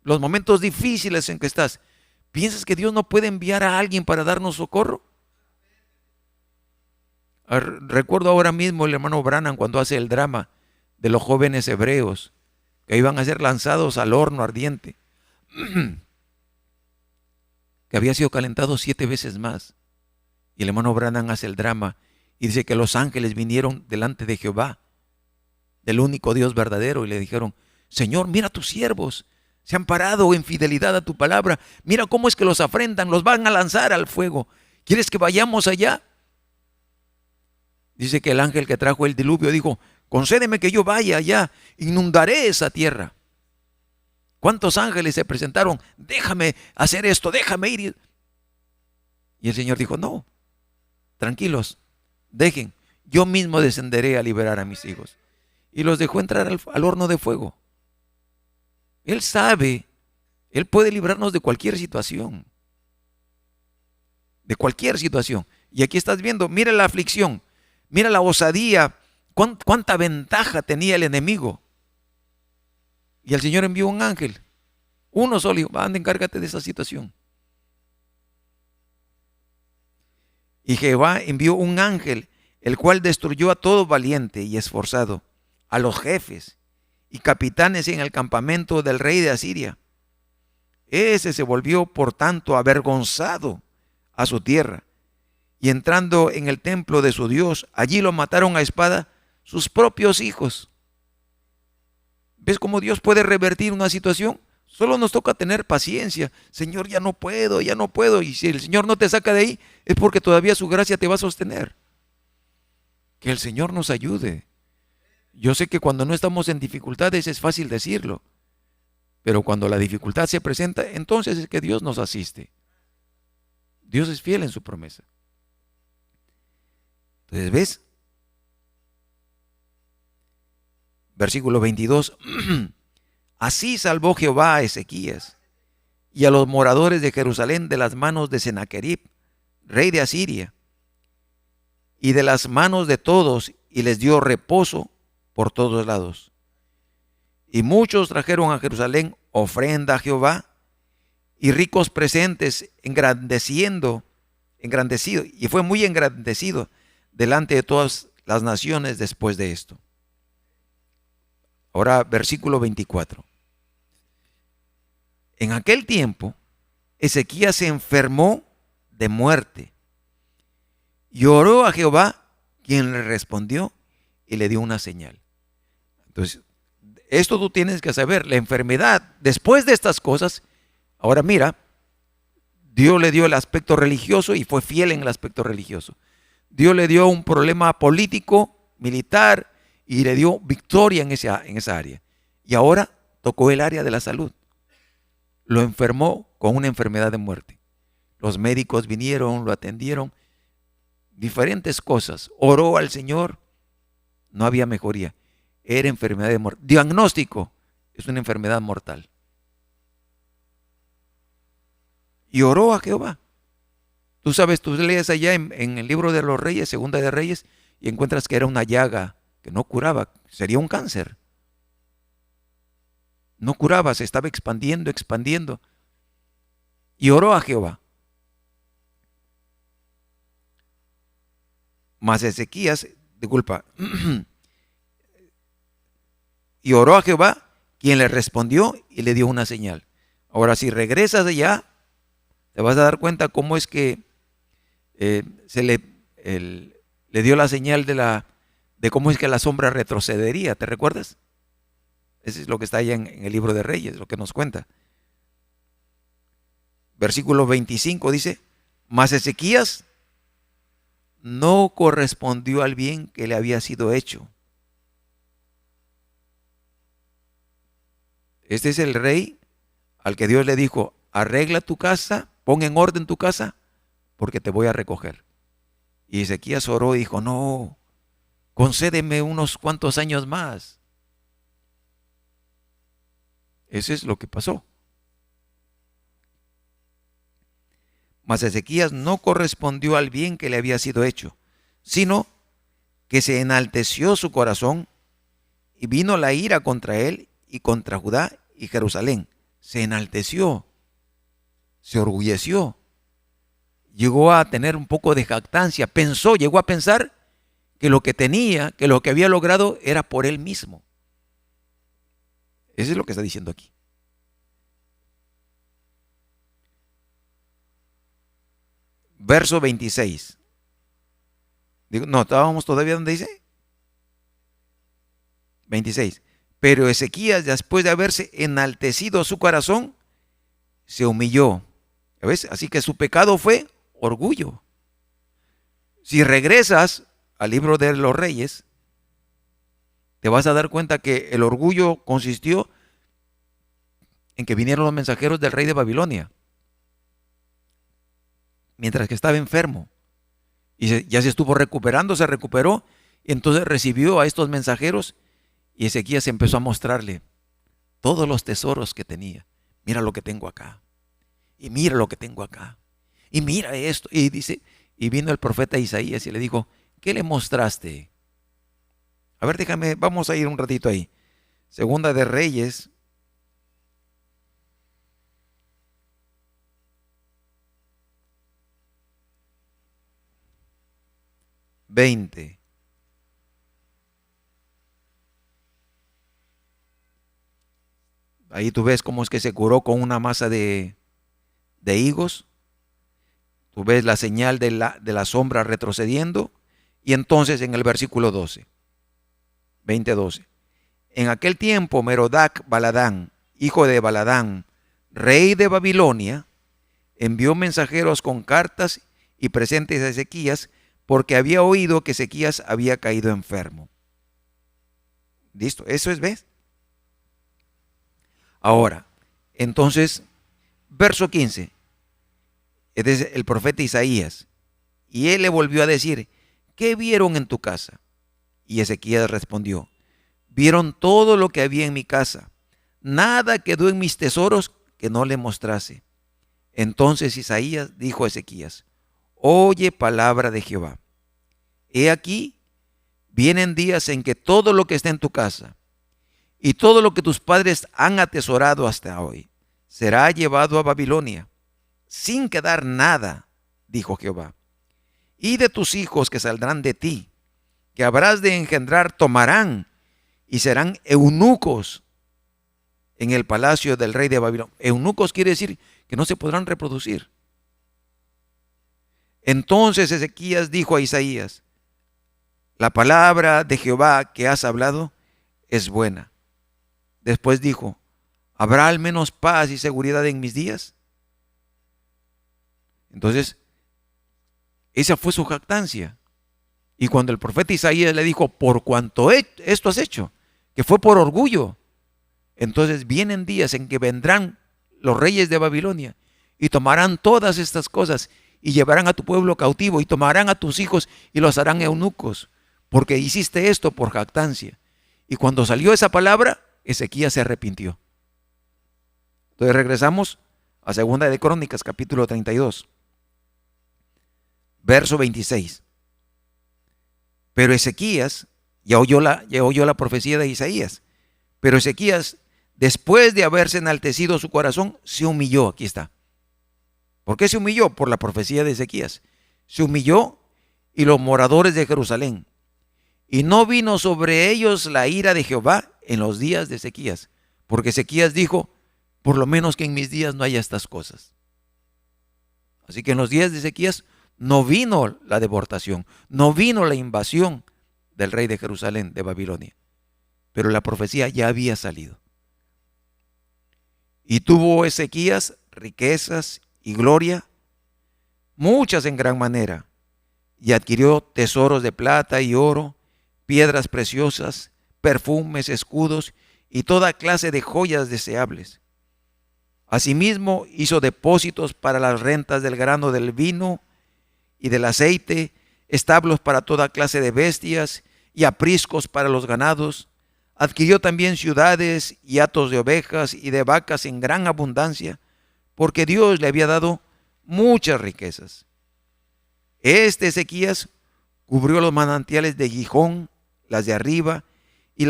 los momentos difíciles en que estás, ¿piensas que Dios no puede enviar a alguien para darnos socorro? Recuerdo ahora mismo el hermano Branham cuando hace el drama de los jóvenes hebreos que iban a ser lanzados al horno ardiente, que había sido calentado 7 veces más. Y el hermano Branham hace el drama y dice que los ángeles vinieron delante de Jehová, del único Dios verdadero, y le dijeron: Señor, mira a tus siervos, se han parado en fidelidad a tu palabra. Mira cómo es que los afrentan, los van a lanzar al fuego. ¿Quieres que vayamos allá? Dice que el ángel que trajo el diluvio dijo: concédeme que yo vaya allá, inundaré esa tierra. ¿Cuántos ángeles se presentaron? Déjame hacer esto, déjame ir. Y el Señor dijo: no, tranquilos, dejen, yo mismo descenderé a liberar a mis hijos. Y los dejó entrar al horno de fuego. Él sabe, Él puede librarnos de cualquier situación. De cualquier situación. Y aquí estás viendo, mira la aflicción, mira la osadía, cuánta ventaja tenía el enemigo. Y el Señor envió un ángel, uno solo, y dijo: anda, encárgate de esa situación. Y Jehová envió un ángel, el cual destruyó a todo valiente y esforzado, a los jefes y capitanes en el campamento del rey de Asiria. Ese se volvió, por tanto, avergonzado a su tierra, y entrando en el templo de su Dios, allí lo mataron a espada sus propios hijos. ¿Ves cómo Dios puede revertir una situación? Solo nos toca tener paciencia. Señor, ya no puedo, ya no puedo. Y si el Señor no te saca de ahí, es porque todavía su gracia te va a sostener. Que el Señor nos ayude. Yo sé que cuando no estamos en dificultades es fácil decirlo, pero cuando la dificultad se presenta, entonces es que Dios nos asiste. Dios es fiel en su promesa. Entonces, ¿ves? Versículo 22. Así salvó Jehová a Ezequías y a los moradores de Jerusalén de las manos de Sennacherib, rey de Asiria, y de las manos de todos, y les dio reposo por todos lados. Y muchos trajeron a Jerusalén ofrenda a Jehová y ricos presentes, engrandeciendo engrandecido, y fue muy engrandecido delante de todas las naciones después de esto. Ahora, versículo 24. En aquel tiempo, Ezequías se enfermó de muerte y oró a Jehová, quien le respondió y le dio una señal. Entonces, esto tú tienes que saber, la enfermedad, después de estas cosas, ahora mira, Dios le dio el aspecto religioso y fue fiel en el aspecto religioso. Dios le dio un problema político, militar, y le dio victoria en esa área. Y ahora tocó el área de la salud. Lo enfermó con una enfermedad de muerte. Los médicos vinieron, lo atendieron, diferentes cosas. Oró al Señor, no había mejoría. Era enfermedad de muerte. Diagnóstico, es una enfermedad mortal. Y oró a Jehová. Tú sabes, tú lees allá en el libro de los Reyes, Segunda de Reyes, y encuentras que era una llaga que no curaba, sería un cáncer. No curaba, se estaba expandiendo. Y oró a Jehová. Mas Ezequías, disculpa, y oró a Jehová, quien le respondió y le dio una señal. Ahora, si regresas allá, te vas a dar cuenta cómo es que le dio la señal de cómo es que la sombra retrocedería. ¿Te recuerdas? Eso es lo que está allá en el libro de Reyes, lo que nos cuenta. Versículo 25 dice: mas Ezequías no correspondió al bien que le había sido hecho. Este es el rey al que Dios le dijo: arregla tu casa, pon en orden tu casa, porque te voy a recoger. Y Ezequías oró y dijo: no, concédeme unos cuantos años más. Eso es lo que pasó. Mas Ezequías no correspondió al bien que le había sido hecho, sino que se enalteció su corazón y vino la ira contra él y contra Judá y Jerusalén. Se enalteció, se orgulleció, llegó a tener un poco de jactancia, llegó a pensar que lo que tenía, que lo que había logrado era por él mismo. Eso es lo que está diciendo aquí. Verso 26. No, estábamos todavía donde dice 26. Pero Ezequías, después de haberse enaltecido su corazón, se humilló. ¿Ves? Así que su pecado fue orgullo. Si regresas al libro de los Reyes, te vas a dar cuenta que el orgullo consistió en que vinieron los mensajeros del rey de Babilonia mientras que estaba enfermo, y ya se estuvo recuperando, se recuperó, y entonces recibió a estos mensajeros, y Ezequías empezó a mostrarle todos los tesoros que tenía. Mira lo que tengo acá, y mira lo que tengo acá, y mira esto. Y dice, y vino el profeta Isaías y le dijo: ¿qué le mostraste? A ver, vamos a ir un ratito ahí. Segunda de Reyes, ...20... Ahí tú ves cómo es que se curó con una masa de higos. Tú ves la señal de la sombra retrocediendo. Y entonces en el versículo 12, 20:12. En aquel tiempo Merodac Baladán, hijo de Baladán, rey de Babilonia, envió mensajeros con cartas y presentes a Ezequías, porque había oído que Ezequías había caído enfermo. Listo, eso es, ¿ves? Ahora, entonces, verso 15, es el profeta Isaías, y él le volvió a decir: ¿qué vieron en tu casa? Y Ezequías respondió: vieron todo lo que había en mi casa, nada quedó en mis tesoros que no le mostrase. Entonces Isaías dijo a Ezequías: oye palabra de Jehová. He aquí, vienen días en que todo lo que está en tu casa y todo lo que tus padres han atesorado hasta hoy será llevado a Babilonia, sin quedar nada, dijo Jehová, y de tus hijos que saldrán de ti, que habrás de engendrar, tomarán y serán eunucos en el palacio del rey de Babilonia. Eunucos quiere decir que no se podrán reproducir. Entonces Ezequías dijo a Isaías, la palabra de Jehová que has hablado es buena. Después dijo, ¿habrá al menos paz y seguridad en mis días? Entonces, esa fue su jactancia. Y cuando el profeta Isaías le dijo, por cuanto esto has hecho, que fue por orgullo, entonces vienen días en que vendrán los reyes de Babilonia y tomarán todas estas cosas y llevarán a tu pueblo cautivo y tomarán a tus hijos y los harán eunucos, porque hiciste esto por jactancia. Y cuando salió esa palabra, Ezequías se arrepintió. Entonces regresamos a Segunda de Crónicas, capítulo 32, verso 26. Pero Ezequías ya oyó la profecía de Isaías. Pero Ezequías, después de haberse enaltecido su corazón, se humilló. Aquí está. ¿Por qué se humilló? Por la profecía de Ezequías. Se humilló y los moradores de Jerusalén. Y no vino sobre ellos la ira de Jehová en los días de Ezequías. Porque Ezequías dijo, por lo menos que en mis días no haya estas cosas. Así que en los días de Ezequías no vino la deportación, no vino la invasión del rey de Jerusalén, de Babilonia. Pero la profecía ya había salido. Y tuvo Ezequías riquezas y gloria, muchas en gran manera, y adquirió tesoros de plata y oro, piedras preciosas, perfumes, escudos y toda clase de joyas deseables. Asimismo hizo depósitos para las rentas del grano, del vino y del aceite, establos para toda clase de bestias y apriscos para los ganados. Adquirió también ciudades y hatos de ovejas y de vacas en gran abundancia, porque Dios le había dado muchas riquezas. Este Ezequías cubrió los manantiales de Gijón, las de arriba, y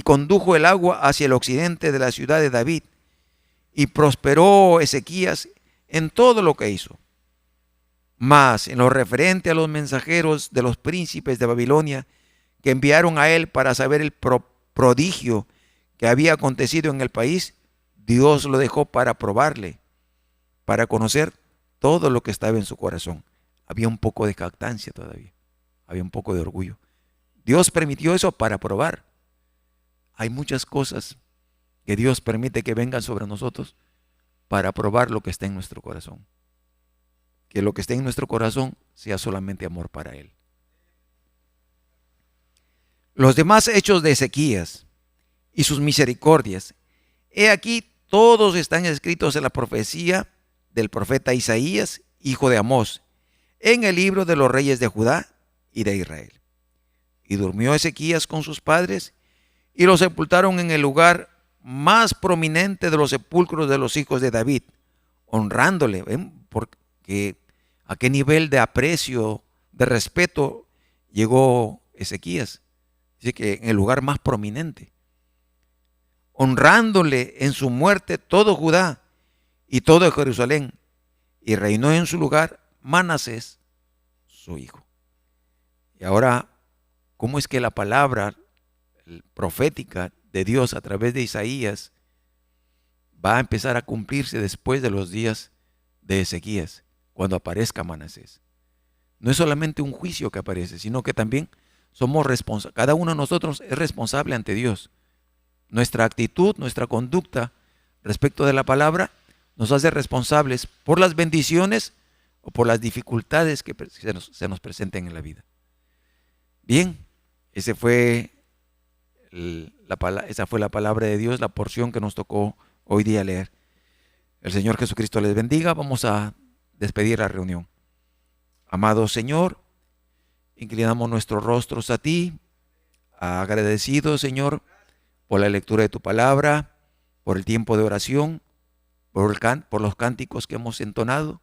condujo el agua hacia el occidente de la ciudad de David. Y prosperó Ezequías en todo lo que hizo. Mas en lo referente a los mensajeros de los príncipes de Babilonia que enviaron a él para saber el prodigio que había acontecido en el país, Dios lo dejó para probarle, para conocer todo lo que estaba en su corazón. Había un poco de jactancia todavía, había un poco de orgullo. Dios permitió eso para probar. Hay muchas cosas que Dios permite que vengan sobre nosotros para probar lo que está en nuestro corazón. Que lo que esté en nuestro corazón sea solamente amor para Él. Los demás hechos de Ezequías y sus misericordias, he aquí todos están escritos en la profecía del profeta Isaías, hijo de Amós, en el libro de los reyes de Judá y de Israel. Y durmió Ezequías con sus padres y lo sepultaron en el lugar más prominente de los sepulcros de los hijos de David, honrándole. ¿Ven? Porque a qué nivel de aprecio, de respeto llegó Ezequías. Dice que en el lugar más prominente, honrándole en su muerte todo Judá y todo Jerusalén, y reinó en su lugar Manasés, su hijo. Y ahora, ¿cómo es que la palabra profética de Dios a través de Isaías va a empezar a cumplirse después de los días de Ezequías, cuando aparezca Manasés? No es solamente un juicio que aparece, sino que también somos responsables. Cada uno de nosotros es responsable ante Dios. Nuestra actitud, nuestra conducta respecto de la palabra nos hace responsables por las bendiciones o por las dificultades que se nos presenten en la vida. Bien, esa fue la palabra de Dios, la porción que nos tocó hoy día leer. El Señor Jesucristo les bendiga. Vamos a despedir la reunión. Amado Señor, inclinamos nuestros rostros a ti, agradecidos, Señor, por la lectura de tu palabra, por el tiempo de oración, por los cánticos que hemos entonado,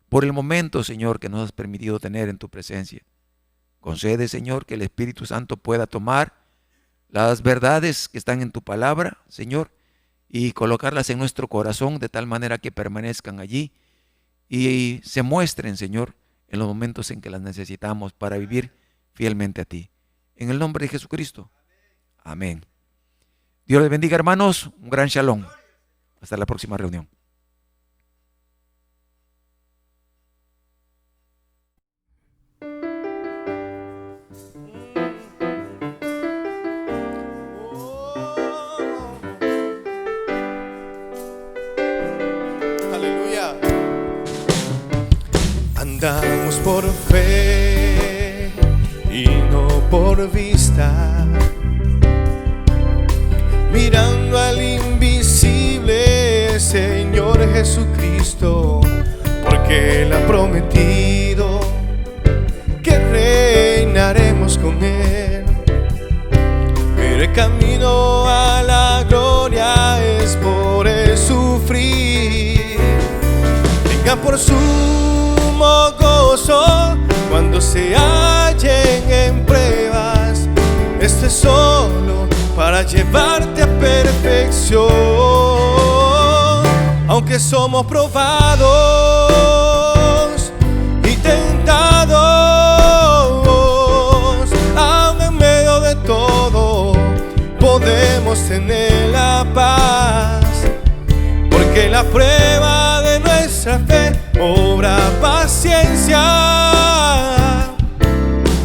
por el momento, Señor, que nos has permitido tener en tu presencia. Concede, Señor, que el Espíritu Santo pueda tomar las verdades que están en tu palabra, Señor, y colocarlas en nuestro corazón de tal manera que permanezcan allí y se muestren, Señor, en los momentos en que las necesitamos para vivir fielmente a ti. En el nombre de Jesucristo. Amén. Dios les bendiga, hermanos. Un gran shalom. Hasta la próxima reunión. Aleluya. Andamos por fe y no por vista, mirando al invisible Señor Jesucristo, porque Él ha prometido que reinaremos con Él. Pero el camino a la gloria es por el sufrir. Tengan por sumo gozo cuando se hallen en pruebas. Esto es solo para llevarte a perfección. Aunque somos probados y tentados, aún en medio de todo podemos tener la paz, porque la prueba de nuestra fe obra paciencia.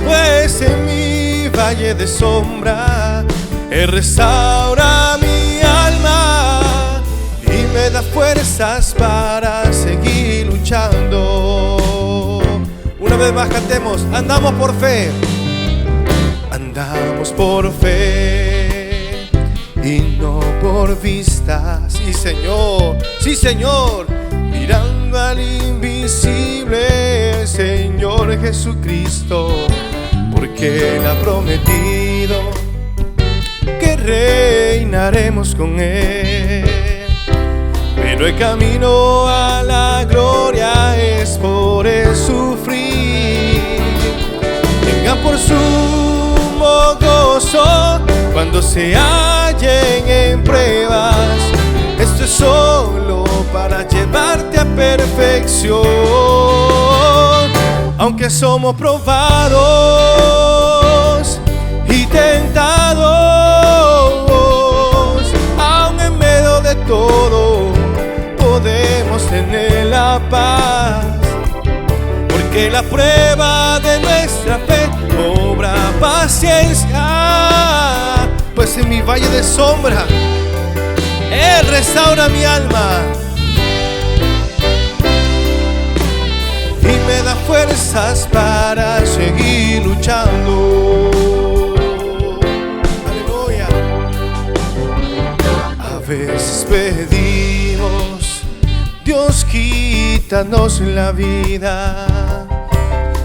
Pues en mi valle de sombra Él restaura mi alma y me da fuerzas para seguir luchando. Una vez más cantemos: andamos por fe. Andamos por fe y no por vista. Sí, Señor, sí, Señor. Mirando al invisible Señor Jesucristo, porque Él ha prometido que reinaremos con Él. Pero el camino a la gloria es por el sufrir. Tengan por sumo gozo cuando se hallen en pruebas. Esto es solo para llevarte a perfección. Aunque somos probados y tentados, aún en medio de todo podemos tener la paz, porque la prueba de nuestra fe obra paciencia. Pues en mi valle de sombra Él restaura mi alma y me da fuerzas para seguir luchando. Aleluya. A veces pedimos: Dios, quítanos la vida.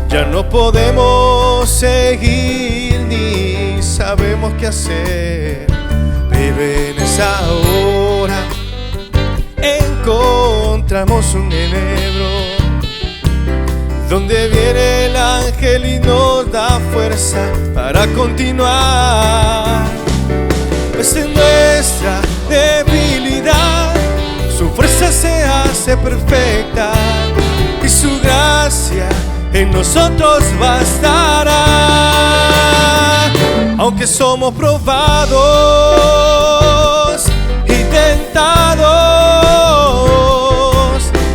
Ya no podemos seguir ni sabemos qué hacer. Pero en esa hora encontramos un enebro donde viene el ángel y nos da fuerza para continuar. Pues en nuestra debilidad su fuerza se hace perfecta y su gracia en nosotros bastará. Aunque somos probados y tentados,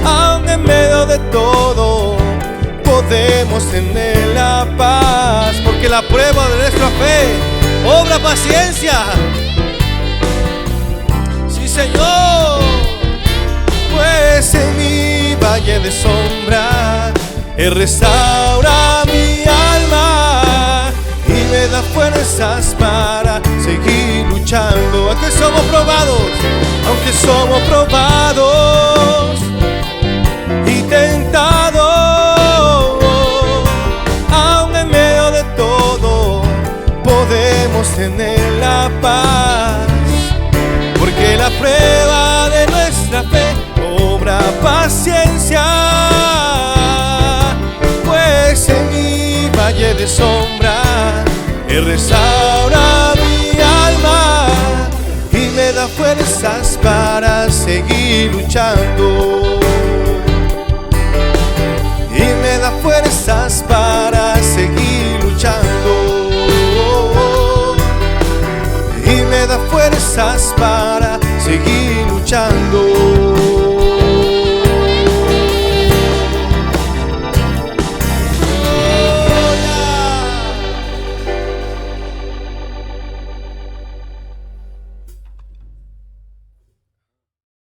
aún en medio de todo podemos tener la paz, porque la prueba de nuestra fe obra paciencia. Sí, Señor. Pues en mi valle de sombra Él restaura mi alma y me da fuerzas para seguir luchando. Aunque somos probados y tentados, aún en medio de todo podemos tener la paz, porque la prueba de nuestra fe obra paciencia. Pues en mi valle de sombra Él restaura mi alma y me da fuerzas para seguir luchando.